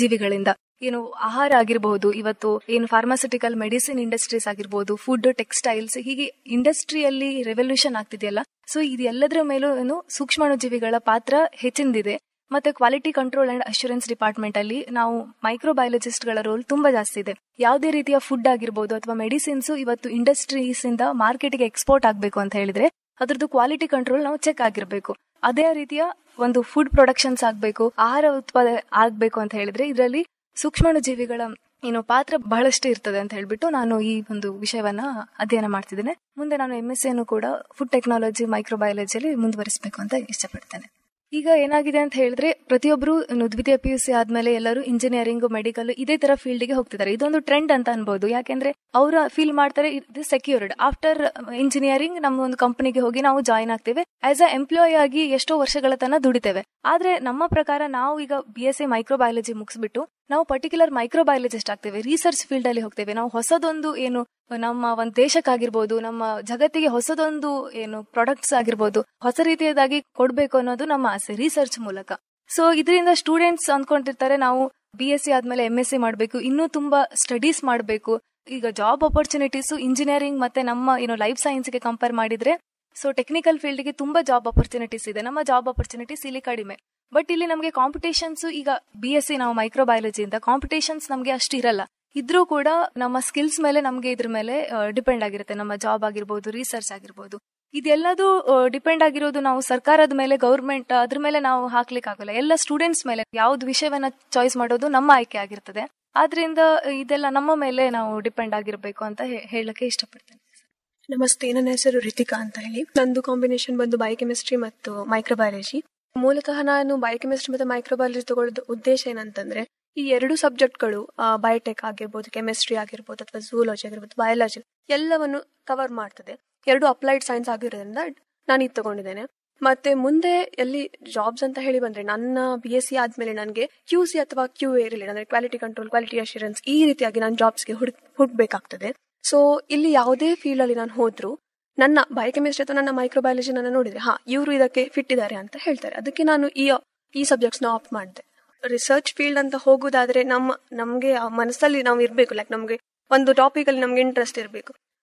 ಜೀವಿಗಳಿಂದ. ಏನು ಆಹಾರ ಆಗಿರಬಹುದು, ಇವತ್ತು ಏನು ಫಾರ್ಮಾಸ್ಯೂಟಿಕಲ್ ಮೆಡಿಸಿನ್ ಇಂಡಸ್ಟ್ರೀಸ್ ಆಗಿರ್ಬೋದು, ಫುಡ್, ಟೆಕ್ಸ್ಟೈಲ್ಸ್, ಹೀಗೆ ಇಂಡಸ್ಟ್ರಿಯಲ್ಲಿ ರೆವಲ್ಯೂಷನ್ ಆಗ್ತಿದೆಯಲ್ಲ. ಸೊ ಇದೆಲ್ಲದರ ಮೇಲೂ ಏನು ಸೂಕ್ಷ್ಮಾಣು ಜೀವಿಗಳ ಪಾತ್ರ ಹೆಚ್ಚಿಂದಿದೆ. ಮತ್ತೆ quality control and assurance department ಅಲ್ಲಿ ನಾವು ಮೈಕ್ರೋಬಯಾಲಜಿಸ್ಟ್ ಗಳ ರೋಲ್ ತುಂಬಾ ಜಾಸ್ತಿ ಇದೆ. ಯಾವುದೇ ರೀತಿಯ ಫುಡ್ ಆಗಿರ್ಬೋದು ಅಥವಾ ಮೆಡಿಸಿನ್ಸ್ ಇವತ್ತು ಇಂಡಸ್ಟ್ರೀಸ್ ಇಂದ ಮಾರ್ಕೆಟ್ಗೆ ಎಕ್ಸ್ಪೋರ್ಟ್ ಆಗ್ಬೇಕು ಅಂತ ಹೇಳಿದ್ರೆ ಅದ್ರದ್ದು ಕ್ವಾಲಿಟಿ ಕಂಟ್ರೋಲ್ ನಾವು ಚೆಕ್ ಆಗಿರ್ಬೇಕು. ಅದೇ ರೀತಿಯ ಒಂದು ಫುಡ್ ಪ್ರೊಡಕ್ಷನ್ಸ್ ಆಗ್ಬೇಕು, ಆಹಾರ ಉತ್ಪಾದನೆ ಆಗ್ಬೇಕು ಅಂತ ಹೇಳಿದ್ರೆ ಇದರಲ್ಲಿ ಸೂಕ್ಷ್ಮಾಣು ಜೀವಿಗಳ ಏನು ಪಾತ್ರ ಬಹಳಷ್ಟು ಇರ್ತದೆ ಅಂತ ಹೇಳ್ಬಿಟ್ಟು ನಾನು ಈ ಒಂದು ವಿಷಯವನ್ನ ಅಧ್ಯಯನ ಮಾಡ್ತಿದ್ದೇನೆ. ಮುಂದೆ ನಾನು MSc ಕೂಡ ಫುಡ್ ಟೆಕ್ನಾಲಜಿ ಮೈಕ್ರೋಬಯಾಲಜಿಯಲ್ಲಿ ಮುಂದುವರಿಸಬೇಕು ಅಂತ ಇಷ್ಟಪಡ್ತೇನೆ. ಈಗ ಏನಾಗಿದೆ ಅಂತ ಹೇಳಿದ್ರೆ ಪ್ರತಿಯೊಬ್ಬರು ದ್ವಿತೀಯ PUC ಆದ್ಮೇಲೆ ಎಲ್ಲರೂ ಇಂಜಿನಿಯರಿಂಗ್, ಮೆಡಿಕಲ್ ಇದೇ ತರ ಫೀಲ್ಡ್ ಗೆ ಹೋಗ್ತಿದ್ದಾರೆ. ಇದೊಂದು ಟ್ರೆಂಡ್ ಅಂತ ಅನ್ಬಹುದು. ಯಾಕೆಂದ್ರೆ ಅವರು ಫೀಲ್ ಮಾಡ್ತಾರೆ ಇದು ಸೆಕ್ಯೂರ್ಡ್. ಆಫ್ಟರ್ ಇಂಜಿನಿಯರಿಂಗ್ ನಮ್ಮ ಒಂದು ಕಂಪನಿಗೆ ಹೋಗಿ ನಾವು ಜಾಯಿನ್ ಆಗ್ತೇವೆ, ಆಸ್ ಅ ಎಂಪ್ಲಾಯ್ ಆಗಿ ಎಷ್ಟೋ ವರ್ಷಗಳ ತನಕ ದುಡಿತೇವೆ. ಆದ್ರೆ ನಮ್ಮ ಪ್ರಕಾರ ನಾವು ಈಗ BSc ಮೈಕ್ರೋಬಯಾಲಜಿ ಮುಗಿಸ್ಬಿಟ್ಟು ನಾವು ಪರ್ಟಿಕ್ಯುಲರ್ ಮೈಕ್ರೋಬಯಾಲಜಿಸ್ಟ್ ಆಗ್ತೇವೆ, ರಿಸರ್ಚ್ ಫೀಲ್ಡ್ ಅಲ್ಲಿ ಹೋಗ್ತೇವೆ. ನಾವು ಹೊಸದೊಂದು ಏನು ನಮ್ಮ ಒಂದು ದೇಶಕ್ಕಾಗಿರ್ಬೋದು, ನಮ್ಮ ಜಗತ್ತಿಗೆ ಹೊಸದೊಂದು ಏನು ಪ್ರಾಡಕ್ಟ್ಸ್ ಆಗಿರ್ಬೋದು, ಹೊಸ ರೀತಿಯದಾಗಿ ಕೊಡ್ಬೇಕು ಅನ್ನೋದು ನಮ್ಮ ಆಸೆ ರಿಸರ್ಚ್ ಮೂಲಕ. ಸೊ ಇದರಿಂದ ಸ್ಟೂಡೆಂಟ್ಸ್ ಅಂದ್ಕೊಂಡಿರ್ತಾರೆ ನಾವು BSc ಆದ್ಮೇಲೆ MSc ಮಾಡ್ಬೇಕು, ಇನ್ನೂ ತುಂಬಾ ಸ್ಟಡೀಸ್ ಮಾಡ್ಬೇಕು. ಈಗ ಜಾಬ್ ಆಪರ್ಚುನಿಟೀಸ್ ಇಂಜಿನಿಯರಿಂಗ್ ಮತ್ತೆ ನಮ್ಮ ಏನು ಲೈಫ್ ಸೈನ್ಸ್ ಗೆ ಕಂಪೇರ್ ಮಾಡಿದ್ರೆ ಸೊ ಟೆಕ್ನಿಕಲ್ ಫೀಲ್ಡ್ ಗೆ ತುಂಬಾ ಜಾಬ್ ಆಪರ್ಚುನಿಟೀಸ್ ಇದೆ. ನಮ್ಮ ಜಾಬ್ ಆಪರ್ಚುನಿಟೀಸ್ ಇಲ್ಲಿ ಕಡಿಮೆ. ಬಟ್ ಇಲ್ಲಿ ನಮಗೆ ಕಾಂಪಿಟೇಷನ್ಸ್ ಈಗ BSc ನಾವು ಮೈಕ್ರೋಬಯಾಲಜಿಯಿಂದ ಕಾಂಪಿಟೇಷನ್ಸ್ ನಮಗೆ ಅಷ್ಟು ಇರಲ್ಲ. ಇದ್ರೂ ಕೂಡ ನಮ್ಮ ಸ್ಕಿಲ್ಸ್ ಮೇಲೆ ನಮಗೆ ಇದ್ರ ಮೇಲೆ ಡಿಪೆಂಡ್ ಆಗಿರುತ್ತೆ. ನಮ್ಮ ಜಾಬ್ ಆಗಿರ್ಬೋದು, ರಿಸರ್ಚ್ ಆಗಿರ್ಬೋದು, ಇದೆಲ್ಲದೂ ಡಿಪೆಂಡ್ ಆಗಿರೋದು ನಾವು ಸರ್ಕಾರದ ಮೇಲೆ, ಗೌರ್ಮೆಂಟ್ ಅದ್ರ ಮೇಲೆ ನಾವು ಹಾಕ್ಲಿಕ್ಕೆ ಆಗಲ್ಲ. ಎಲ್ಲ ಸ್ಟೂಡೆಂಟ್ಸ್ ಮೇಲೆ ಯಾವ್ದು ವಿಷಯವನ್ನ ಚಾಯ್ಸ್ ಮಾಡೋದು ನಮ್ಮ ಆಯ್ಕೆ ಆಗಿರ್ತದೆ. ಆದ್ರಿಂದ ಇದೆಲ್ಲ ನಮ್ಮ ಮೇಲೆ ನಾವು ಡಿಪೆಂಡ್ ಆಗಿರ್ಬೇಕು ಅಂತ ಹೇಳಕ್ಕೆ ಇಷ್ಟಪಡ್ತೇನೆ. ನಮಸ್ತೆ, ನನ್ನ ಹೆಸರು ರಿತಿಕಾ ಅಂತ ಹೇಳಿ. ನಂದು ಕಾಂಬಿನೇಷನ್ ಬಂದು ಬಯೋಕೆಮಿಸ್ಟ್ರಿ ಮತ್ತು ಮೈಕ್ರೋಬಯಾಲಜಿ. ಮೂಲತಃ ನಾನು ಬಯೋಕೆಮಿಸ್ಟ್ರಿ ಮತ್ತು ಮೈಕ್ರೋಬಯಾಲಜಿ ತಗೊಳ್ಳೋದು ಉದ್ದೇಶ ಏನಂತಂದ್ರೆ ಈ ಎರಡು ಸಬ್ಜೆಕ್ಟ್ಗಳು ಬಯೋಟೆಕ್ ಆಗಿರ್ಬೋದು, ಕೆಮಿಸ್ಟ್ರಿ ಆಗಿರ್ಬೋದು ಅಥವಾ ಝೂಲಾಜಿ ಆಗಿರ್ಬೋದು, ಬಯಾಲಜಿ ಎಲ್ಲವನ್ನು ಕವರ್ ಮಾಡ್ತದೆ. ಎರಡು ಅಪ್ಲೈಡ್ ಸೈನ್ಸ್ ಆಗಿರೋದ್ರಿಂದ ನಾನು ಇದು ತಗೊಂಡಿದ್ದೇನೆ. ಮತ್ತೆ ಮುಂದೆ ಎಲ್ಲಿ ಜಾಬ್ಸ್ ಅಂತ ಹೇಳಿ ಬಂದ್ರೆ ನನ್ನ BSc ಆದ್ಮೇಲೆ ನನಗೆ QC ಅಥವಾ QA ರಿಲೇಟೆಡ್ ಅಂದ್ರೆ ಕ್ವಾಲಿಟಿ ಕಂಟ್ರೋಲ್, ಕ್ವಾಲಿಟಿ ಅಶ್ಯೂರೆನ್ಸ್ ಈ ರೀತಿಯಾಗಿ ನಾನು ಜಾಬ್ಸ್ಗೆ ಹುಡ್ಬೇಕಾಗ್ತದೆ. ಸೊ ಇಲ್ಲಿ ಯಾವುದೇ ಫೀಲ್ಡ್ ಅಲ್ಲಿ ನಾನು ಹೋದ್ರು ನನ್ನ ಬಯೋಕೆಮಿಸ್ಟ್ರಿ ಅಥವಾ ನನ್ನ ಮೈಕ್ರೋಬಯಾಲಜಿ ನನ್ನ ನೋಡಿದ್ರೆ ಇವರು ಇದಕ್ಕೆ ಫಿಟ್ ಇದ್ದಾರೆ ಅಂತ ಹೇಳ್ತಾರೆ. ಅದಕ್ಕೆ ನಾನು ಈ ಸಬ್ಜೆಕ್ಟ್ಸ್ ನ ಆಪ್ಟ್ ಮಾಡಿದೆ. ರಿಸರ್ಚ್ ಫೀಲ್ಡ್ ಅಂತ ಹೋಗುದಾದ್ರೆ ನಮ್ಗೆ ಮನಸ್ಸಲ್ಲಿ ನಾವು ಇರ್ಬೇಕು, ಲೈಕ್ ನಮ್ಗೆ ಒಂದು ಟಾಪಿಕ್ ಅಲ್ಲಿ ನಮ್ಗೆ ಇಂಟ್ರೆಸ್ಟ್ ಇರಬೇಕು.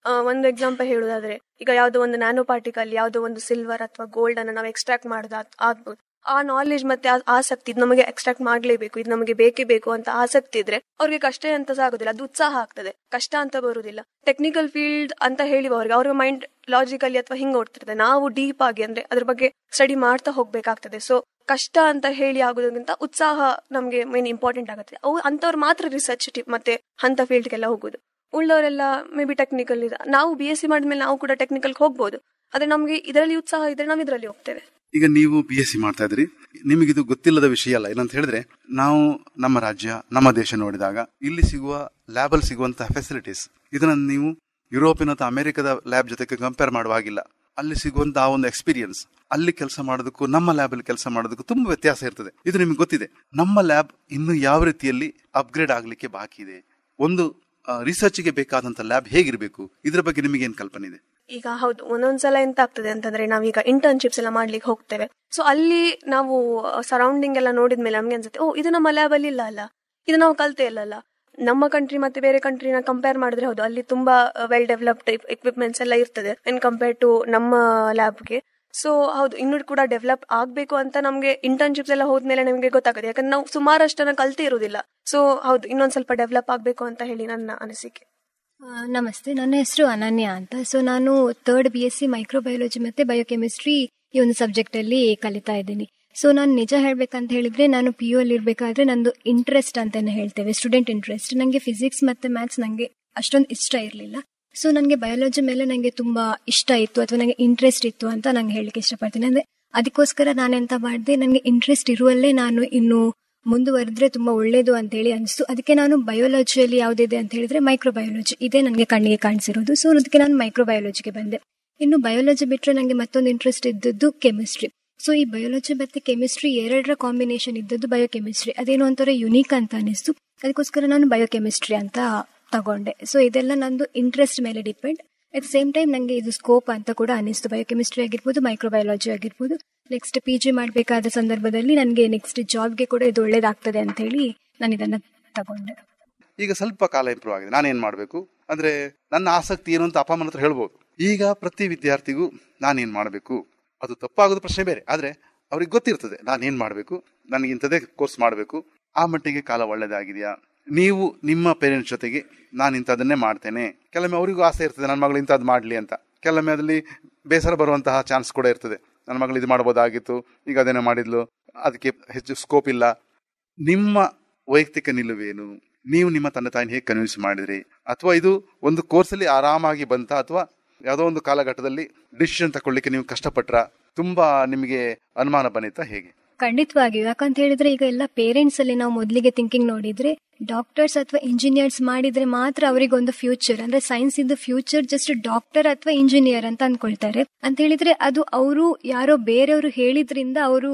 ಒಂದು ಎಕ್ಸಾಂಪಲ್ ಹೇಳುದಾದ್ರೆ, ಈಗ ಯಾವುದೋ ಒಂದು ನ್ಯಾನೋ ಪಾರ್ಟಿಕಲ್, ಯಾವುದೋ ಒಂದು ಸಿಲ್ವರ್ ಅಥವಾ ಗೋಲ್ಡ್ ಅನ್ನು ನಾವು ಎಕ್ಸ್ಟ್ರಾಕ್ಟ್ ಮಾಡೋದು ಆಗ್ಬೋದು. ಆ ನಾಲೆಜ್ ಮತ್ತೆ ಆಸಕ್ತಿ, ಇದು ನಮಗೆ ಎಕ್ಸ್ಟ್ರಾಕ್ಟ್ ಮಾಡ್ಲೇಬೇಕು, ಇದು ನಮಗೆ ಬೇಕೇ ಬೇಕು ಅಂತ ಆಸಕ್ತಿ ಇದ್ರೆ ಅವ್ರಿಗೆ ಕಷ್ಟ ಅಂತ ಆಗೋದಿಲ್ಲ, ಅದು ಉತ್ಸಾಹ ಆಗ್ತದೆ, ಕಷ್ಟ ಅಂತ ಬರುವುದಿಲ್ಲ. ಟೆಕ್ನಿಕಲ್ ಫೀಲ್ಡ್ ಅಂತ ಹೇಳಿ ಅವ್ರಿಗೆ ಮೈಂಡ್ ಲಾಜಿಕಲಿ ಅಥವಾ ಹಿಂಗೆ ಓಡ್ತಿರ್ತದೆ. ನಾವು ಡೀಪ್ ಆಗಿ ಅಂದ್ರೆ ಅದ್ರ ಬಗ್ಗೆ ಸ್ಟಡಿ ಮಾಡ್ತಾ ಹೋಗ್ಬೇಕಾಗ್ತದೆ. ಸೊ ಕಷ್ಟ ಅಂತ ಹೇಳಿ ಆಗೋದಕ್ಕಿಂತ ಉತ್ಸಾಹ ನಮ್ಗೆ ಮೇನ್ ಇಂಪಾರ್ಟೆಂಟ್ ಆಗುತ್ತೆ. ಅವು ಅಂತವ್ರು ಮಾತ್ರ ರಿಸರ್ಚ್ ಮತ್ತೆ ಅಂತ ಫೀಲ್ಡ್ಗೆಲ್ಲ ಹೋಗೋದು. ಉಳ್ಳವರೆಲ್ಲ ಮೇ ಬಿ ಟೆಕ್ನಿಕಲ್ ಇದೆ. ನಾವು BSc ಮಾಡಿದ್ಮೇಲೆ ನಾವು ಕೂಡ ಟೆಕ್ನಿಕಲ್ ಹೋಗ್ಬೋದು, ಆದ್ರೆ ನಮ್ಗೆ ಇದರಲ್ಲಿ ಉತ್ಸಾಹ ಇದ್ರೆ ನಾವು ಇದರಲ್ಲಿ ಹೋಗ್ತೇವೆ. ಈಗ ನೀವು BSc ಮಾಡ್ತಾ ಇದ್ರಿ, ನಿಮಗಿದು ಗೊತ್ತಿಲ್ಲದ ವಿಷಯ ಅಲ್ಲ. ಏನಂತ ಹೇಳಿದ್ರೆ, ನಾವು ನಮ್ಮ ರಾಜ್ಯ, ನಮ್ಮ ದೇಶ ನೋಡಿದಾಗ ಇಲ್ಲಿ ಸಿಗುವ ಲ್ಯಾಬಲ್ಲಿ ಸಿಗುವಂತಹ ಫೆಸಿಲಿಟೀಸ್, ಇದನ್ನ ನೀವು ಯುರೋಪಿನ ಅಥವಾ ಅಮೆರಿಕದ ಲ್ಯಾಬ್ ಜೊತೆಗೆ ಕಂಪೇರ್ ಮಾಡುವ ಹಾಗಿಲ್ಲ. ಅಲ್ಲಿ ಸಿಗುವಂತಹ ಒಂದು ಎಕ್ಸ್ಪೀರಿಯನ್ಸ್, ಅಲ್ಲಿ ಕೆಲಸ ಮಾಡೋದಕ್ಕೂ ನಮ್ಮ ಲ್ಯಾಬ್ ಅಲ್ಲಿ ಕೆಲಸ ಮಾಡೋದಕ್ಕೂ ತುಂಬಾ ವ್ಯತ್ಯಾಸ ಇರ್ತದೆ. ಇದು ನಿಮ್ಗೆ ಗೊತ್ತಿದೆ. ನಮ್ಮ ಲ್ಯಾಬ್ ಇನ್ನು ಯಾವ ರೀತಿಯಲ್ಲಿ ಅಪ್ಗ್ರೇಡ್ ಆಗ್ಲಿಕ್ಕೆ ಬಾಕಿ ಇದೆ, ಒಂದು ರಿಸರ್ಚ್ಗೆ ಬೇಕಾದಂತ ಲ್ಯಾಬ್ ಹೇಗಿರ್ಬೇಕು, ಇದ್ರ ಬಗ್ಗೆ ನಿಮಗೆ ಏನ್ ಕಲ್ಪನೆ ಇದೆ? ಈಗ ಹೌದು, ಒಂದೊಂದ್ಸಲ ಎಂತ ಆಗ್ತದೆ ಅಂತಂದ್ರೆ, ನಾವೀಗ ಇಂಟರ್ನ್ಶಿಪ್ಸ್ ಎಲ್ಲ ಮಾಡ್ಲಿಕ್ಕೆ ಹೋಗ್ತೇವೆ. ಸೊ ಅಲ್ಲಿ ನಾವು ಸರೌಂಡಿಂಗ್ ಎಲ್ಲ ನೋಡಿದ್ಮೇಲೆ ನಮ್ಗೆ ಅನ್ಸುತ್ತೆ, ಓ ಇದು ನಮ್ಮ ಲ್ಯಾಬ್ ಅಲ್ಲಿ ಇಲ್ಲ ಅಲ್ಲ, ಇದು ನಾವು ಕಲ್ತೇ ಇಲ್ಲಲ್ಲ. ನಮ್ಮ ಕಂಟ್ರಿ ಮತ್ತೆ ಬೇರೆ ಕಂಟ್ರಿನ ಕಂಪೇರ್ ಮಾಡಿದ್ರೆ ಹೌದು, ಅಲ್ಲಿ ತುಂಬಾ ವೆಲ್ ಡೆವಲಪ್ಡ್ ಎಕ್ವಿಪ್ಮೆಂಟ್ಸ್ ಎಲ್ಲ ಇರ್ತದೆ ಇನ್ ಕಂಪೇರ್ ಟು ನಮ್ಮ ಲ್ಯಾಬ್ಗೆ. ಸೊ ಹೌದು, ಇನ್ನೂ ಕೂಡ ಡೆವಲಪ್ ಆಗ್ಬೇಕು ಅಂತ ನಮ್ಗೆ ಇಂಟರ್ನ್ಶಿಪ್ಸ್ ಎಲ್ಲ ಹೋದ್ಮೇಲೆ ನಮಗೆ ಗೊತ್ತಾಗುತ್ತೆ. ಯಾಕಂದ್ರೆ ನಾವು ಸುಮಾರಷ್ಟನ್ನ ಕಲ್ತೇ ಇರುವುದಿಲ್ಲ. ಸೊ ಹೌದು, ಇನ್ನೊಂದ್ ಸ್ವಲ್ಪ ಡೆವಲಪ್ ಆಗ್ಬೇಕು ಅಂತ ಹೇಳಿ ನನ್ನ ಅನಿಸಿಕೆ. ನಮಸ್ತೆ, ನನ್ನ ಹೆಸರು ಅನನ್ಯ ಅಂತ. ಸೊ ನಾನು 3rd BSc ಮೈಕ್ರೋಬಯಾಲಜಿ ಮತ್ತೆ ಬಯೋಕೆಮಿಸ್ಟ್ರಿ ಈ ಒಂದು ಸಬ್ಜೆಕ್ಟ್ ಅಲ್ಲಿ ಕಲಿತಾ ಇದ್ದೀನಿ. ಸೊ ನಾನು ನಿಜ ಹೇಳ್ಬೇಕಂತ ಹೇಳಿದ್ರೆ, ನಾನು PU ಅಲ್ಲಿ ಇರ್ಬೇಕಾದ್ರೆ ನಂದು ಇಂಟ್ರೆಸ್ಟ್ ಅಂತಾನೆ ಹೇಳ್ತೇವೆ, ಸ್ಟೂಡೆಂಟ್ ಇಂಟ್ರೆಸ್ಟ್. ನಂಗೆ ಫಿಸಿಕ್ಸ್ ಮತ್ತೆ ಮ್ಯಾಥ್ಸ್ ನಂಗೆ ಅಷ್ಟೊಂದು ಇಷ್ಟ ಇರಲಿಲ್ಲ. ಸೊ ನನಗೆ ಬಯಾಲಜಿ ಮೇಲೆ ನಂಗೆ ತುಂಬಾ ಇಷ್ಟ ಇತ್ತು ಅಥವಾ ನಂಗೆ ಇಂಟ್ರೆಸ್ಟ್ ಇತ್ತು ಅಂತ ನಂಗೆ ಹೇಳಲಿಕ್ಕೆ ಇಷ್ಟಪಡ್ತೀನಿ. ಅಂದ್ರೆ ಅದಕ್ಕೋಸ್ಕರ ನಾನೆಂತ ಮಾಡಿದೆ, ನನಗೆ ಇಂಟ್ರೆಸ್ಟ್ ಇರುವಲ್ಲೇ ನಾನು ಇನ್ನು ಮುಂದುವರೆದ್ರೆ ತುಂಬಾ ಒಳ್ಳೇದು ಅಂತ ಹೇಳಿ ಅನಿಸ್ತು. ಅದಕ್ಕೆ ನಾನು ಬಯೋಲಜಿಯಲ್ಲಿ ಯಾವ್ದಿದೆ ಅಂತ ಹೇಳಿದ್ರೆ ಮೈಕ್ರೋಬಯಾಲಜಿ, ಇದೇ ನನಗೆ ಕಣ್ಣಿಗೆ ಕಾಣಿಸಿರೋದು. ಸೊ ಅದಕ್ಕೆ ನಾನು ಮೈಕ್ರೋಬಯಾಲಜಿಗೆ ಬಂದೆ. ಇನ್ನು ಬಯೋಲಜಿ ಬಿಟ್ರೆ ನಂಗೆ ಮತ್ತೊಂದು ಇಂಟ್ರೆಸ್ಟ್ ಇದ್ದದ್ದು ಕೆಮಿಸ್ಟ್ರಿ. ಸೊ ಈ ಬಯೋಲಜಿ ಮತ್ತೆ ಕೆಮಿಸ್ಟ್ರಿ ಎರಡರ ಕಾಂಬಿನೇಷನ್ ಇದ್ದದ್ದು ಬಯೋಕೆಮಿಸ್ಟ್ರಿ. ಅದೇನೋ ಒಂಥರ ಯುನೀಕ್ ಅಂತ ಅನಿಸ್ತು. ಅದಕ್ಕೋಸ್ಕರ ನಾನು ಬಯೋಕೆಮಿಸ್ಟ್ರಿ ಅಂತ ತಗೊಂಡೆ. ಸೊ ಇದೆಲ್ಲ ನಂದು ಇಂಟ್ರೆಸ್ಟ್ ಮೇಲೆ ಡಿಪೆಂಡ್. ಅಟ್ ಸೇಮ್ ಟೈಮ್ ನಂಗೆ ಇದು ಸ್ಕೋಪ್ ಅಂತ ಕೂಡ ಅನಿಸ್ತು. ಬಯೋಕೆಮಿಸ್ಟ್ರಿ ಆಗಿರ್ಬೋದು, ಮೈಕ್ರೋಬಯಾಲಜಿ ಆಗಿರ್ಬೋದು. ನೆಕ್ಸ್ಟ್ PG ಮಾಡಬೇಕಾದ ಸಂದರ್ಭದಲ್ಲಿ ನನಗೆ ನೆಕ್ಸ್ಟ್ ಜಾಬ್ಗೆ ಕೂಡ ಇದು ಒಳ್ಳೇದಾಗ್ತದೆ ಅಂತ ಹೇಳಿ ನಾನು ಇದನ್ನ ತಗೊಂಡೆ. ಈಗ ಸ್ವಲ್ಪ ಕಾಲ ಇಂಪ್ರೂವ್ ಆಗಿದೆ, ನಾನೇನ್ ಮಾಡಬೇಕು ಅಂದ್ರೆ ನನ್ನ ಆಸಕ್ತಿ ಏನು ಅಂತ ಅಪ್ಪ ಅಮ್ಮನ ಹತ್ರ ಹೇಳ್ಬೋದು. ಈಗ ಪ್ರತಿ ವಿದ್ಯಾರ್ಥಿಗೂ ನಾನೇನ್ ಮಾಡಬೇಕು, ಅದು ತಪ್ಪಾಗೋದು ಪ್ರಶ್ನೆ ಬೇರೆ, ಆದ್ರೆ ಅವ್ರಿಗೆ ಗೊತ್ತಿರ್ತದೆ ನಾನೇನ್ ಮಾಡಬೇಕು, ನನಗೆ ಇಂಥದೇ ಕೋರ್ಸ್ ಮಾಡಬೇಕು. ಆ ಮಟ್ಟಿಗೆ ಕಾಲ ಒಳ್ಳೇದಾಗಿದೆಯಾ? ನೀವು ನಿಮ್ಮ ಪೇರೆಂಟ್ಸ್ ಜೊತೆಗೆ ನಾನು ಇಂಥದನ್ನೇ ಮಾಡ್ತೇನೆ, ಕೆಲವೊಮ್ಮೆ ಅವರಿಗೂ ಆಸೆ ಇರ್ತದೆ ನನ್ನ ಮಗಳು ಇಂಥದ್ದು ಮಾಡಲಿ ಅಂತ. ಕೆಲವೊಮ್ಮೆ ಅದರಲ್ಲಿ ಬೇಸರ ಬರುವಂತಹ ಚಾನ್ಸ್ ಕೂಡ ಇರ್ತದೆ, ನನ್ನ ಮಗಳು ಇದು ಮಾಡ್ಬೋದಾಗಿತ್ತು, ಈಗ ಅದೇನೋ ಮಾಡಿದ್ಲು, ಅದಕ್ಕೆ ಹೆಚ್ಚು ಸ್ಕೋಪ್ ಇಲ್ಲ. ನಿಮ್ಮ ವೈಯಕ್ತಿಕ ನಿಲುವೇನು? ನೀವು ನಿಮ್ಮ ತಂದೆ ತಾಯಿನ ಹೇಗೆ ಕನ್ವಿನ್ಸ್ ಮಾಡಿದ್ರಿ? ಅಥವಾ ಇದು ಒಂದು ಕೋರ್ಸಲ್ಲಿ ಆರಾಮಾಗಿ ಬಂತ, ಅಥವಾ ಯಾವುದೋ ಒಂದು ಕಾಲಘಟ್ಟದಲ್ಲಿ ಡಿಸಿಷನ್ ತಗೊಳ್ಳಿಕ್ಕೆ ನೀವು ಕಷ್ಟಪಟ್ರ, ತುಂಬಾ ನಿಮಗೆ ಅನುಮಾನ ಬಂದಿತ್ತಾ, ಹೇಗೆ? ಖಂಡಿತವಾಗಿಯೂ. ಯಾಕಂತ ಹೇಳಿದ್ರೆ ಈಗ ಎಲ್ಲ ಪೇರೆಂಟ್ಸ್ ಅಲ್ಲಿ ನಾವು ಮೊದಲಿಗೆ ಥಿಂಕಿಂಗ್ ನೋಡಿದ್ರೆ, ಡಾಕ್ಟರ್ಸ್ ಅಥವಾ ಇಂಜಿನಿಯರ್ಸ್ ಮಾಡಿದ್ರೆ ಮಾತ್ರ ಅವರಿಗೊಂದು ಫ್ಯೂಚರ್, ಅಂದ್ರೆ ಸೈನ್ಸ್ ಇದ್ದು ಫ್ಯೂಚರ್ ಜಸ್ಟ್ ಡಾಕ್ಟರ್ ಅಥವಾ ಇಂಜಿನಿಯರ್ ಅಂತ ಅನ್ಕೊಳ್ತಾರೆ. ಅಂತ ಹೇಳಿದ್ರೆ ಅದು ಅವರು ಯಾರೋ ಬೇರೆಯವರು ಹೇಳಿದ್ರಿಂದ ಅವರು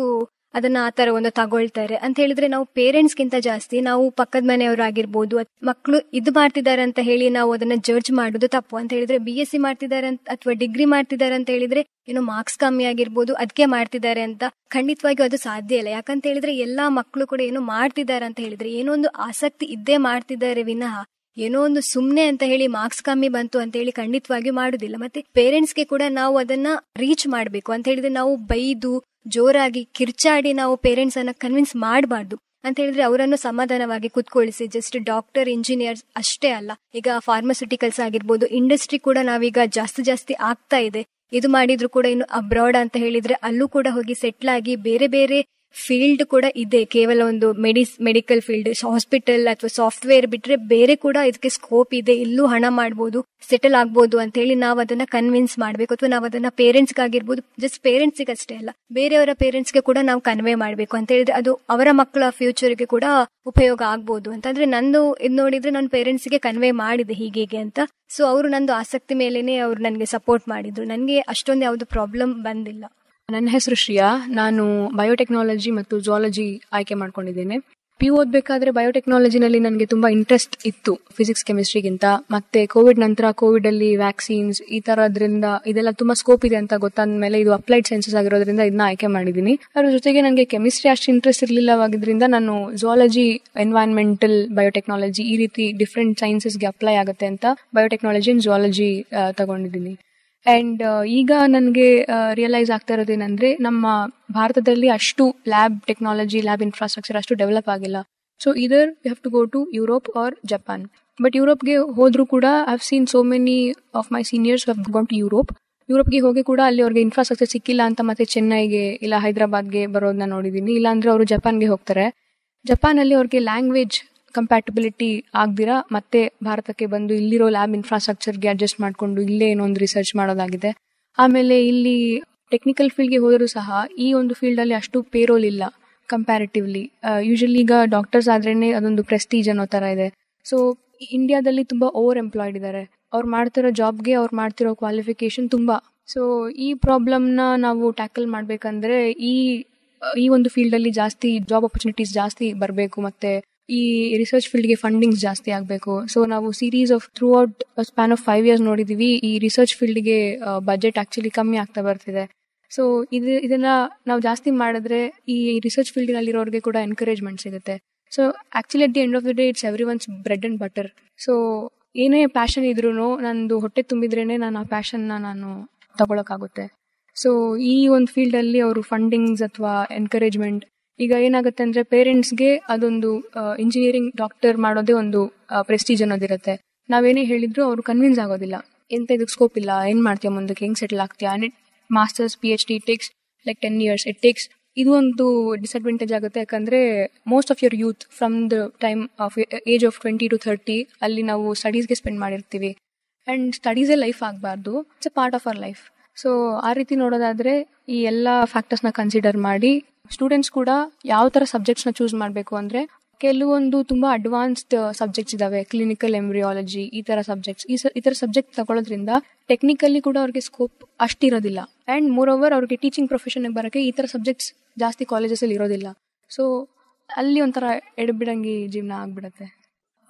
ಅದನ್ನ ಆತರ ಒಂದು ತಗೊಳ್ತಾರೆ. ಅಂತ ಹೇಳಿದ್ರೆ ನಾವು ಪೇರೆಂಟ್ಸ್ ಗಿಂತ ಜಾಸ್ತಿ ನಾವು ಪಕ್ಕದ ಮನೆಯವರು ಆಗಿರ್ಬೋದು, ಮಕ್ಕಳು ಇದು ಮಾಡ್ತಿದ್ದಾರೆ ಅಂತ ಹೇಳಿ ನಾವು ಅದನ್ನ ಜಡ್ಜ್ ಮಾಡೋದು ತಪ್ಪು. ಅಂತ ಹೇಳಿದ್ರೆ BSc ಮಾಡ್ತಿದ್ದಾರೆ ಅಂತ ಅಥವಾ ಡಿಗ್ರಿ ಮಾಡ್ತಿದ್ದಾರೆ ಅಂತ ಹೇಳಿದ್ರೆ ಏನೋ ಮಾರ್ಕ್ಸ್ ಕಮ್ಮಿ ಆಗಿರ್ಬೋದು ಅದಕ್ಕೆ ಮಾಡ್ತಿದ್ದಾರೆ ಅಂತ ಖಂಡಿತವಾಗಿಯೂ ಅದು ಸಾಧ್ಯ ಇಲ್ಲ. ಯಾಕಂತ ಹೇಳಿದ್ರೆ ಎಲ್ಲಾ ಮಕ್ಕಳು ಕೂಡ ಏನೋ ಮಾಡ್ತಿದ್ದಾರೆ ಅಂತ ಹೇಳಿದ್ರೆ ಏನೋ ಒಂದು ಆಸಕ್ತಿ ಇದ್ದೇ ಮಾಡ್ತಿದ್ದಾರೆ ವಿನಃ ಏನೋ ಒಂದು ಸುಮ್ನೆ ಅಂತ ಹೇಳಿ ಮಾರ್ಕ್ಸ್ ಕಮ್ಮಿ ಬಂತು ಅಂತ ಹೇಳಿ ಖಂಡಿತವಾಗಿಯೂ ಮಾಡುದಿಲ್ಲ. ಮತ್ತೆ ಪೇರೆಂಟ್ಸ್ಗೆ ಕೂಡ ನಾವು ಅದನ್ನ ರೀಚ್ ಮಾಡ್ಬೇಕು. ಅಂತ ಹೇಳಿದ್ರೆ ನಾವು ಬೈದು ಜೋರಾಗಿ ಕಿರ್ಚಾಡಿ ನಾವು ಪೇರೆಂಟ್ಸ್ ಅನ್ನ ಕನ್ವಿನ್ಸ್ ಮಾಡಬಾರ್ದು. ಅಂತ ಹೇಳಿದ್ರೆ ಅವರನ್ನು ಸಮಾಧಾನವಾಗಿ ಕುತ್ಕೊಳಿಸಿ, ಜಸ್ಟ್ ಡಾಕ್ಟರ್ ಇಂಜಿನಿಯರ್ಸ್ ಅಷ್ಟೇ ಅಲ್ಲ, ಈಗ ಫಾರ್ಮಸ್ಯೂಟಿಕಲ್ಸ್ ಆಗಿರ್ಬೋದು, ಇಂಡಸ್ಟ್ರಿ ಕೂಡ ನಾವೀಗ ಜಾಸ್ತಿ ಆಗ್ತಾ ಇದೆ. ಇದು ಮಾಡಿದ್ರು ಕೂಡ ಇನ್ನು ಅಬ್ರಾಡ್ ಅಂತ ಹೇಳಿದ್ರೆ ಅಲ್ಲೂ ಕೂಡ ಹೋಗಿ ಸೆಟ್ಲ್ ಆಗಿ ಬೇರೆ ಬೇರೆ ಫೀಲ್ಡ್ ಕೂಡ ಇದೆ. ಕೇವಲ ಒಂದು ಮೆಡಿಕಲ್ ಫೀಲ್ಡ್, ಹಾಸ್ಪಿಟಲ್ ಅಥವಾ ಸಾಫ್ಟ್ವೇರ್ ಬಿಟ್ರೆ ಬೇರೆ ಕೂಡ ಇದಕ್ಕೆ ಸ್ಕೋಪ್ ಇದೆ, ಇಲ್ಲೂ ಹಣ ಮಾಡ್ಬೋದು, ಸೆಟಲ್ ಆಗ್ಬೋದು ಅಂತ ಹೇಳಿ ನಾವು ಅದನ್ನ ಕನ್ವಿನ್ಸ್ ಮಾಡ್ಬೇಕು. ಅಥವಾ ನಾವು ಅದನ್ನ ಪೇರೆಂಟ್ಸ್ಗಾಗಿರ್ಬೋದು, ಜಸ್ಟ್ ಪೇರೆಂಟ್ಸ್ಗೆ ಅಷ್ಟೇ ಅಲ್ಲ ಬೇರೆಯವರ ಪೇರೆಂಟ್ಸ್ಗೆ ಕೂಡ ನಾವು ಕನ್ವೆ ಮಾಡ್ಬೇಕು. ಅಂತ ಹೇಳಿದ್ರೆ ಅದು ಅವರ ಮಕ್ಕಳ ಫ್ಯೂಚರ್ಗೆ ಕೂಡ ಉಪಯೋಗ ಆಗ್ಬೋದು ಅಂತಂದ್ರೆ ನಂದು ಇದು ನೋಡಿದ್ರೆ ನನ್ನ ಪೇರೆಂಟ್ಸ್ಗೆ ಕನ್ವೆ ಮಾಡಿದೆ ಹೀಗೆ ಅಂತ. ಸೊ ಅವರು ನಂದು ಆಸಕ್ತಿ ಮೇಲೇನೆ ಅವ್ರು ನನಗೆ ಸಪೋರ್ಟ್ ಮಾಡಿದ್ರು. ನನಗೆ ಅಷ್ಟೊಂದು ಯಾವ್ದು ಪ್ರಾಬ್ಲಮ್ ಬಂದಿಲ್ಲ. ನನ್ನ ಹೆಸರು ಶ್ರಿಯಾ. ನಾನು ಬಯೋಟೆಕ್ನಾಲಜಿ ಮತ್ತು ಝುವಾಲಜಿ ಆಯ್ಕೆ ಮಾಡ್ಕೊಂಡಿದ್ದೇನೆ. PU ಓದಬೇಕಾದ್ರೆ ಬಯೋಟೆಕ್ನಾಲಜಿನಲ್ಲಿ ನನಗೆ ತುಂಬಾ ಇಂಟ್ರೆಸ್ಟ್ ಇತ್ತು ಫಿಸಿಕ್ಸ್ ಕೆಮಿಸ್ಟ್ರಿಗಿಂತ. ಮತ್ತೆ ಕೋವಿಡ್ ನಂತರ ಕೋವಿಡ್ ಅಲ್ಲಿ ವ್ಯಾಕ್ಸಿನ್ಸ್ ಈ ತರದ್ರಿಂದ ಇದೆಲ್ಲ ತುಂಬಾ ಸ್ಕೋಪ್ ಇದೆ ಅಂತ ಗೊತ್ತಾದ ಮೇಲೆ ಇದು ಅಪ್ಲೈಡ್ ಸೈನ್ಸಸ್ ಆಗಿರೋದ್ರಿಂದ ಇದನ್ನ ಆಯ್ಕೆ ಮಾಡಿದ್ದೀನಿ. ಅದ್ರ ಜೊತೆಗೆ ನನಗೆ ಕೆಮಿಸ್ಟ್ರಿ ಅಷ್ಟು ಇಂಟ್ರೆಸ್ಟ್ ಇರಲಿಲ್ಲವಾಗಿದ್ರಿಂದ ನಾನು ಝುವಾಲಜಿ, ಎನ್ವೈರನ್ಮೆಂಟಲ್ ಬಯೋಟೆಕ್ನಾಲಜಿ ಈ ರೀತಿ ಡಿಫ್ರೆಂಟ್ ಸೈನ್ಸಸ್ಗೆ ಅಪ್ಲೈ ಆಗುತ್ತೆ ಅಂತ ಬಯೋಟೆಕ್ನಾಲಜಿ ಅಂಡ್ ಝುವಾಲಜಿ ತಗೊಂಡಿದ್ದೀನಿ. ಅಂಡ್ ಈಗ ನನಗೆ ರಿಯಲೈಸ್ ಆಗ್ತಾ ಇರೋದೇನೆಂದ್ರೆ ನಮ್ಮ ಭಾರತದಲ್ಲಿ ಅಷ್ಟು ಲ್ಯಾಬ್ ಟೆಕ್ನಾಲಜಿ, ಲ್ಯಾಬ್ ಇನ್ಫ್ರಾಸ್ಟ್ರಕ್ಚರ್ ಅಷ್ಟು ಡೆವಲಪ್ ಆಗಿಲ್ಲ. So either you have to go to Europe or Japan. But ಯುರೋಪ್ಗೆ ಹೋದ್ರೂ ಕೂಡ I have seen so many of my seniors have gone to ಯುರೋಪ್ಗೆ ಹೋಗಿ ಕೂಡ ಅಲ್ಲಿ ಅವ್ರಿಗೆ ಇನ್ಫ್ರಾಸ್ಟ್ರಕ್ಚರ್ ಸಿಕ್ಕಿಲ್ಲ ಅಂತ ಮತ್ತೆ ಚೆನ್ನೈಗೆ ಇಲ್ಲ ಹೈದರಾಬಾದ್ಗೆ ಬರೋದನ್ನ ನೋಡಿದ್ದೀನಿ. ಇಲ್ಲಾಂದ್ರೆ ಅವರು ಜಪಾನ್ಗೆ ಹೋಗ್ತಾರೆ. ಜಪಾನಲ್ಲಿ ಅವ್ರಿಗೆ ಲ್ಯಾಂಗ್ವೇಜ್ ಕಂಪ್ಯಾಟಬಿಲಿಟಿ ಆಗ್ದಿರಾ ಮತ್ತೆ ಭಾರತಕ್ಕೆ ಬಂದು ಇಲ್ಲಿರೋ ಲ್ಯಾಬ್ ಇನ್ಫ್ರಾಸ್ಟ್ರಕ್ಚರ್ಗೆ ಅಡ್ಜಸ್ಟ್ ಮಾಡಿಕೊಂಡು ಇಲ್ಲೇ ಏನೋ ಒಂದು ರಿಸರ್ಚ್ ಮಾಡೋದಾಗಿದೆ. ಆಮೇಲೆ ಇಲ್ಲಿ ಟೆಕ್ನಿಕಲ್ ಫೀಲ್ಡ್ಗೆ ಹೋದರೂ ಸಹ ಈ ಒಂದು ಫೀಲ್ಡ್ ಅಲ್ಲಿ ಅಷ್ಟು ಪೇರೋಲ್ ಇಲ್ಲ ಕಂಪ್ಯಾರಿಟಿವ್ಲಿ. ಯೂಶಲಿ ಈಗ ಡಾಕ್ಟರ್ಸ್ ಆದ್ರೇನೆ ಅದೊಂದು ಪ್ರೆಸ್ಟೀಜ್ ಅನ್ನೋ ತರ ಇದೆ. ಸೊ ಇಂಡಿಯಾದಲ್ಲಿ ತುಂಬಾ ಓವರ್ ಎಂಪ್ಲಾಯ್ಡ್ ಇದ್ದಾರೆ. ಅವ್ರು ಮಾಡ್ತಿರೋ ಜಾಬ್ಗೆ ಅವ್ರು ಮಾಡ್ತಿರೋ ಕ್ವಾಲಿಫಿಕೇಶನ್ ತುಂಬಾ. ಸೊ ಈ ಪ್ರಾಬ್ಲಮ್ನ ನಾವು ಟ್ಯಾಕಲ್ ಮಾಡ್ಬೇಕಂದ್ರೆ ಈ ಒಂದು ಫೀಲ್ಡ್ ಅಲ್ಲಿ ಜಾಸ್ತಿ ಜಾಬ್ ಆಪರ್ಚುನಿಟೀಸ್ ಜಾಸ್ತಿ ಬರಬೇಕು, ಮತ್ತೆ ಈ ರಿಸರ್ಚ್ ಫೀಲ್ಡ್ಗೆ ಫಂಡಿಂಗ್ಸ್ ಜಾಸ್ತಿ ಆಗಬೇಕು. ಸೊ ನಾವು series of through out span of 5 years ನೋಡಿದೀವಿ ಈ ರಿಸರ್ಚ್ ಫೀಲ್ಡ್ಗೆ ಬಜೆಟ್ ಆಕ್ಚುಲಿ ಕಮ್ಮಿ ಆಗ್ತಾ ಬರ್ತಿದೆ. ಸೊ ಇದನ್ನ ನಾವು ಜಾಸ್ತಿ ಮಾಡಿದ್ರೆ ಈ ರಿಸರ್ಚ್ ಫೀಲ್ಡ್ನಲ್ಲಿರೋರಿಗೆ ಕೂಡ ಎನ್ಕರೇಜ್ಮೆಂಟ್ ಸಿಗುತ್ತೆ. So actually at the end of the day it's every once bread and butter. So ಏನೇ ಪ್ಯಾಷನ್ ಇದ್ರೂ ನಂದು ಹೊಟ್ಟೆ ತುಂಬಿದ್ರೇನೆ ನಾನು ಆ ಪ್ಯಾಷನ್ನ ನಾನು ತಗೊಳಕ್ಕಾಗುತ್ತೆ. ಸೊ ಈ ಒಂದು ಫೀಲ್ಡ್ ಅಲ್ಲಿ ಅವರು ಫಂಡಿಂಗ್ಸ್ ಅಥವಾ ಎನ್ಕರೇಜ್ಮೆಂಟ್, ಈಗ ಏನಾಗುತ್ತೆ ಅಂದ್ರೆ ಪೇರೆಂಟ್ಸ್ಗೆ ಅದೊಂದು ಇಂಜಿನಿಯರಿಂಗ್, ಡಾಕ್ಟರ್ ಮಾಡೋದೇ ಒಂದು ಪ್ರೆಸ್ಟೀಜ್ ಅನ್ನೋದಿರುತ್ತೆ. ನಾವೇನೇ ಹೇಳಿದ್ರು ಅವರು ಕನ್ವಿನ್ಸ್ ಆಗೋದಿಲ್ಲ. ಎಂತ ಇದಕ್ಕೆ ಸ್ಕೋಪ್ ಇಲ್ಲ, ಏನ್ ಮಾಡ್ತೀಯ ಮುಂದಕ್ಕೆ, ಹೆಂಗ್ ಸೆಟಲ್ ಆಗ್ತೀಯಾ, masters PhD takes like 10 years it takes. ಇದು ಒಂದು ಡಿಸ್ಅಡ್ವಾಂಟೇಜ್ ಆಗುತ್ತೆ. ಯಾಕಂದ್ರೆ most of your youth from the time of age of 20 to 30 ಅಲ್ಲಿ ನಾವು ಸ್ಟಡೀಸ್ಗೆ ಸ್ಪೆಂಡ್ ಮಾಡಿರ್ತೀವಿ. ಅಂಡ್ ಸ್ಟಡೀಸೇ ಲೈಫ್ ಆಗಬಾರ್ದು, it's a part of our life. So ಆ ರೀತಿ ನೋಡೋದಾದ್ರೆ ಈ ಎಲ್ಲ ಫ್ಯಾಕ್ಟರ್ಸ್ ನ ಕನ್ಸಿಡರ್ ಮಾಡಿ ಸ್ಟೂಡೆಂಟ್ಸ್ ಕೂಡ ಯಾವ ತರ ಸಬ್ಜೆಕ್ಟ್ಸ್ ನ ಚೂಸ್ ಮಾಡಬೇಕು ಅಂದ್ರೆ ಕೆಲವೊಂದು ತುಂಬಾ ಅಡ್ವಾನ್ಸ್ಡ್ ಸಬ್ಜೆಕ್ಟ್ಸ್ ಇದಾವೆ, ಕ್ಲಿನಿಕಲ್ ಎಂಬ್ರಿಯಾಲಜಿ ಈ ತರ ಸಬ್ಜೆಕ್ಟ್ಸ್. ಈ ತರ ಸಬ್ಜೆಕ್ಟ್ ತಗೊಳ್ಳೋದ್ರಿಂದ ಟೆಕ್ನಿಕಲಿ ಕೂಡ ಅವ್ರಿಗೆ ಸ್ಕೋಪ್ ಅಷ್ಟಿರೋದಿಲ್ಲ. ಅಂಡ್ ಮೋರ್ ಓವರ್ ಅವ್ರಿಗೆ ಟೀಚಿಂಗ್ ಪ್ರೊಫೆಷನ್ ಬರೋಕೆ ಈ ತರ ಸಬ್ಜೆಕ್ಟ್ಸ್ ಜಾಸ್ತಿ ಕಾಲೇಜಸ್ ಅಲ್ಲಿ ಇರೋದಿಲ್ಲ. ಸೊ ಅಲ್ಲಿ ಒಂಥರ ಎಡಬಿಡಂಗಿ ಜೀವನ ಆಗ್ಬಿಡತ್ತೆ.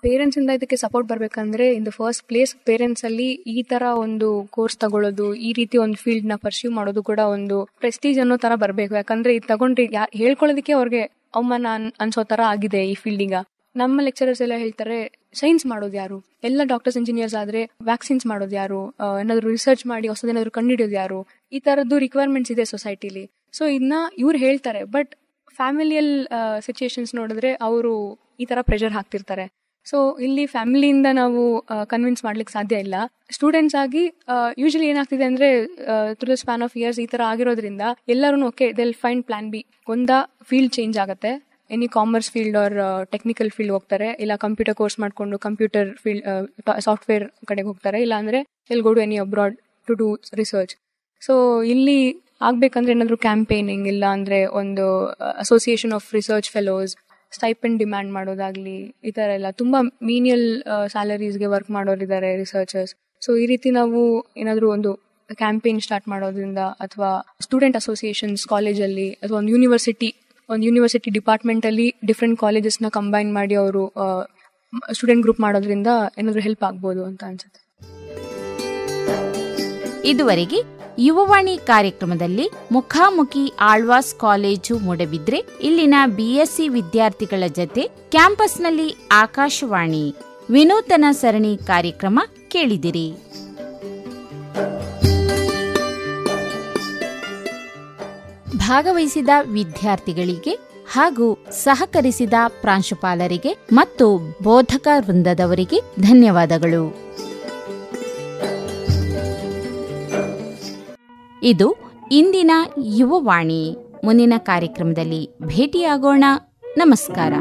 ಪೇರೆಂಟ್ಸ್ ಇಂದ ಇದಕ್ಕೆ ಸಪೋರ್ಟ್ ಬರ್ಬೇಕಂದ್ರೆ in the first place parents ಅಲ್ಲಿ ಈ ತರ ಒಂದು ಕೋರ್ಸ್ ತಗೊಳ್ಳೋದು, ಈ ರೀತಿ ಒಂದು ಫೀಲ್ಡ್ ನ ಪರ್ಸ್ಯೂ ಮಾಡೋದು ಕೂಡ ಒಂದು ಪ್ರೆಸ್ಟೀಜ್ ಅನ್ನೋ ತರ ಬರಬೇಕು. ಯಾಕಂದ್ರೆ ಇದು ತಗೊಂಡ್ರೆ ಹೇಳ್ಕೊಳ್ಳೋದಕ್ಕೆ ಅವ್ರಿಗೆ ಅವಮಾನ ಅನ್ಸೋ ತರ ಆಗಿದೆ ಈ ಫೀಲ್ಡಿಗ. ನಮ್ಮ ಲೆಕ್ಚರರ್ಸ್ ಎಲ್ಲ ಹೇಳ್ತಾರೆ, ಸೈನ್ಸ್ ಮಾಡೋದು ಯಾರು, ಎಲ್ಲ ಡಾಕ್ಟರ್ಸ್ ಇಂಜಿನಿಯರ್ಸ್ ಆದ್ರೆ ವ್ಯಾಕ್ಸಿನ್ಸ್ ಮಾಡೋದು ಯಾರು, ಏನಾದ್ರು ರಿಸರ್ಚ್ ಮಾಡಿ ಹೊಸದೇನಾದ್ರು ಕಂಡುಹಿಡಿಯೋದು ಯಾರು, ಈ ತರದ್ದು ರಿಕ್ವೈರ್ಮೆಂಟ್ಸ್ ಇದೆ ಸೊಸೈಟಿಲಿ. ಸೊ ಇದನ್ನ ಇವ್ರು ಹೇಳ್ತಾರೆ, ಬಟ್ ಫ್ಯಾಮಿಲಿಯಲ್ ಸಿಚುಯೇಷನ್ಸ್ ನೋಡಿದ್ರೆ ಅವರು ಈ ತರ ಪ್ರೆಷರ್ ಹಾಕ್ತಿರ್ತಾರೆ. ಸೊ ಇಲ್ಲಿ ಫ್ಯಾಮಿಲಿಯಿಂದ ನಾವು ಕನ್ವಿನ್ಸ್ ಮಾಡ್ಲಿಕ್ಕೆ ಸಾಧ್ಯ ಇಲ್ಲ. ಸ್ಟೂಡೆಂಟ್ಸ್ ಆಗಿ ಯೂಶಲಿ ಏನಾಗ್ತಿದೆ ಅಂದ್ರೆ through the span of years ಈ ತರ ಆಗಿರೋದ್ರಿಂದ ಎಲ್ಲರೂ okay they'll find plan B. ಒಂದ ಫೀಲ್ಡ್ ಚೇಂಜ್ ಆಗುತ್ತೆ, any commerce field or technical field ಹೋಗ್ತಾರೆ, ಇಲ್ಲ ಕಂಪ್ಯೂಟರ್ ಕೋರ್ಸ್ ಮಾಡ್ಕೊಂಡು ಕಂಪ್ಯೂಟರ್ ಫೀಲ್ಡ್ ಸಾಫ್ಟ್ವೇರ್ ಕಡೆಗೆ ಹೋಗ್ತಾರೆ, ಇಲ್ಲ ಅಂದ್ರೆ they'll go to any abroad to do research. So ಇಲ್ಲಿ ಆಗ್ಬೇಕಂದ್ರೆ ಏನಾದ್ರು ಕ್ಯಾಂಪೇನಿಂಗ್, ಇಲ್ಲ ಅಂದ್ರೆ ಒಂದು association of research fellows, stipend demand ಮಾಡೋದಾಗ್ಲಿ, ಈ ತರ ಎಲ್ಲ ತುಂಬಾ ಮೀನಿಯಲ್ ಸ್ಯಾಲರೀಸ್ಗೆ ವರ್ಕ್ ಮಾಡೋರಿದ್ದಾರೆ ರಿಸರ್ಚರ್ಸ್. ಸೊ ಈ ರೀತಿ ನಾವು ಏನಾದ್ರು ಒಂದು ಕ್ಯಾಂಪೇನ್ ಸ್ಟಾರ್ಟ್ ಮಾಡೋದ್ರಿಂದ, ಅಥವಾ ಸ್ಟೂಡೆಂಟ್ ಅಸೋಸಿಯೇಷನ್ಸ್ ಕಾಲೇಜಲ್ಲಿ, ಅಥವಾ ಒಂದು ಯೂನಿವರ್ಸಿಟಿ ಡಿಪಾರ್ಟ್ಮೆಂಟ್ ಅಲ್ಲಿ ಡಿಫ್ರೆಂಟ್ ಕಾಲೇಜಸ್ ನ ಕಂಬೈನ್ ಮಾಡಿ ಅವರು ಸ್ಟೂಡೆಂಟ್ ಗ್ರೂಪ್ ಮಾಡೋದ್ರಿಂದ ಏನಾದ್ರು ಹೆಲ್ಪ್ ಆಗ್ಬೋದು ಅಂತ ಅನ್ಸುತ್ತೆ. ಇದುವರೆಗೆ ಯುವವಾಣಿ ಕಾರ್ಯಕ್ರಮದಲ್ಲಿ ಮುಖಾಮುಖಿ ಆಳ್ವಾಸ್ ಕಾಲೇಜು ಮೂಡಬಿದ್ರೆ ಇಲ್ಲಿನ BSc ವಿದ್ಯಾರ್ಥಿಗಳ ಜತೆ ಕ್ಯಾಂಪಸ್ನಲ್ಲಿ ಆಕಾಶವಾಣಿ ವಿನೂತನ ಸರಣಿ ಕಾರ್ಯಕ್ರಮ ಕೇಳಿದಿರಿ. ಭಾಗವಹಿಸಿದ ವಿದ್ಯಾರ್ಥಿಗಳಿಗೆ ಹಾಗೂ ಸಹಕರಿಸಿದ ಪ್ರಾಂಶುಪಾಲರಿಗೆ ಮತ್ತು ಬೋಧಕ ವೃಂದದವರಿಗೆ ಧನ್ಯವಾದಗಳು. ಇದು ಇಂದಿನ ಯುವವಾಣಿ. ಮುಂದಿನ ಕಾರ್ಯಕ್ರಮದಲ್ಲಿ ಭೇಟಿಯಾಗೋಣ. ನಮಸ್ಕಾರ.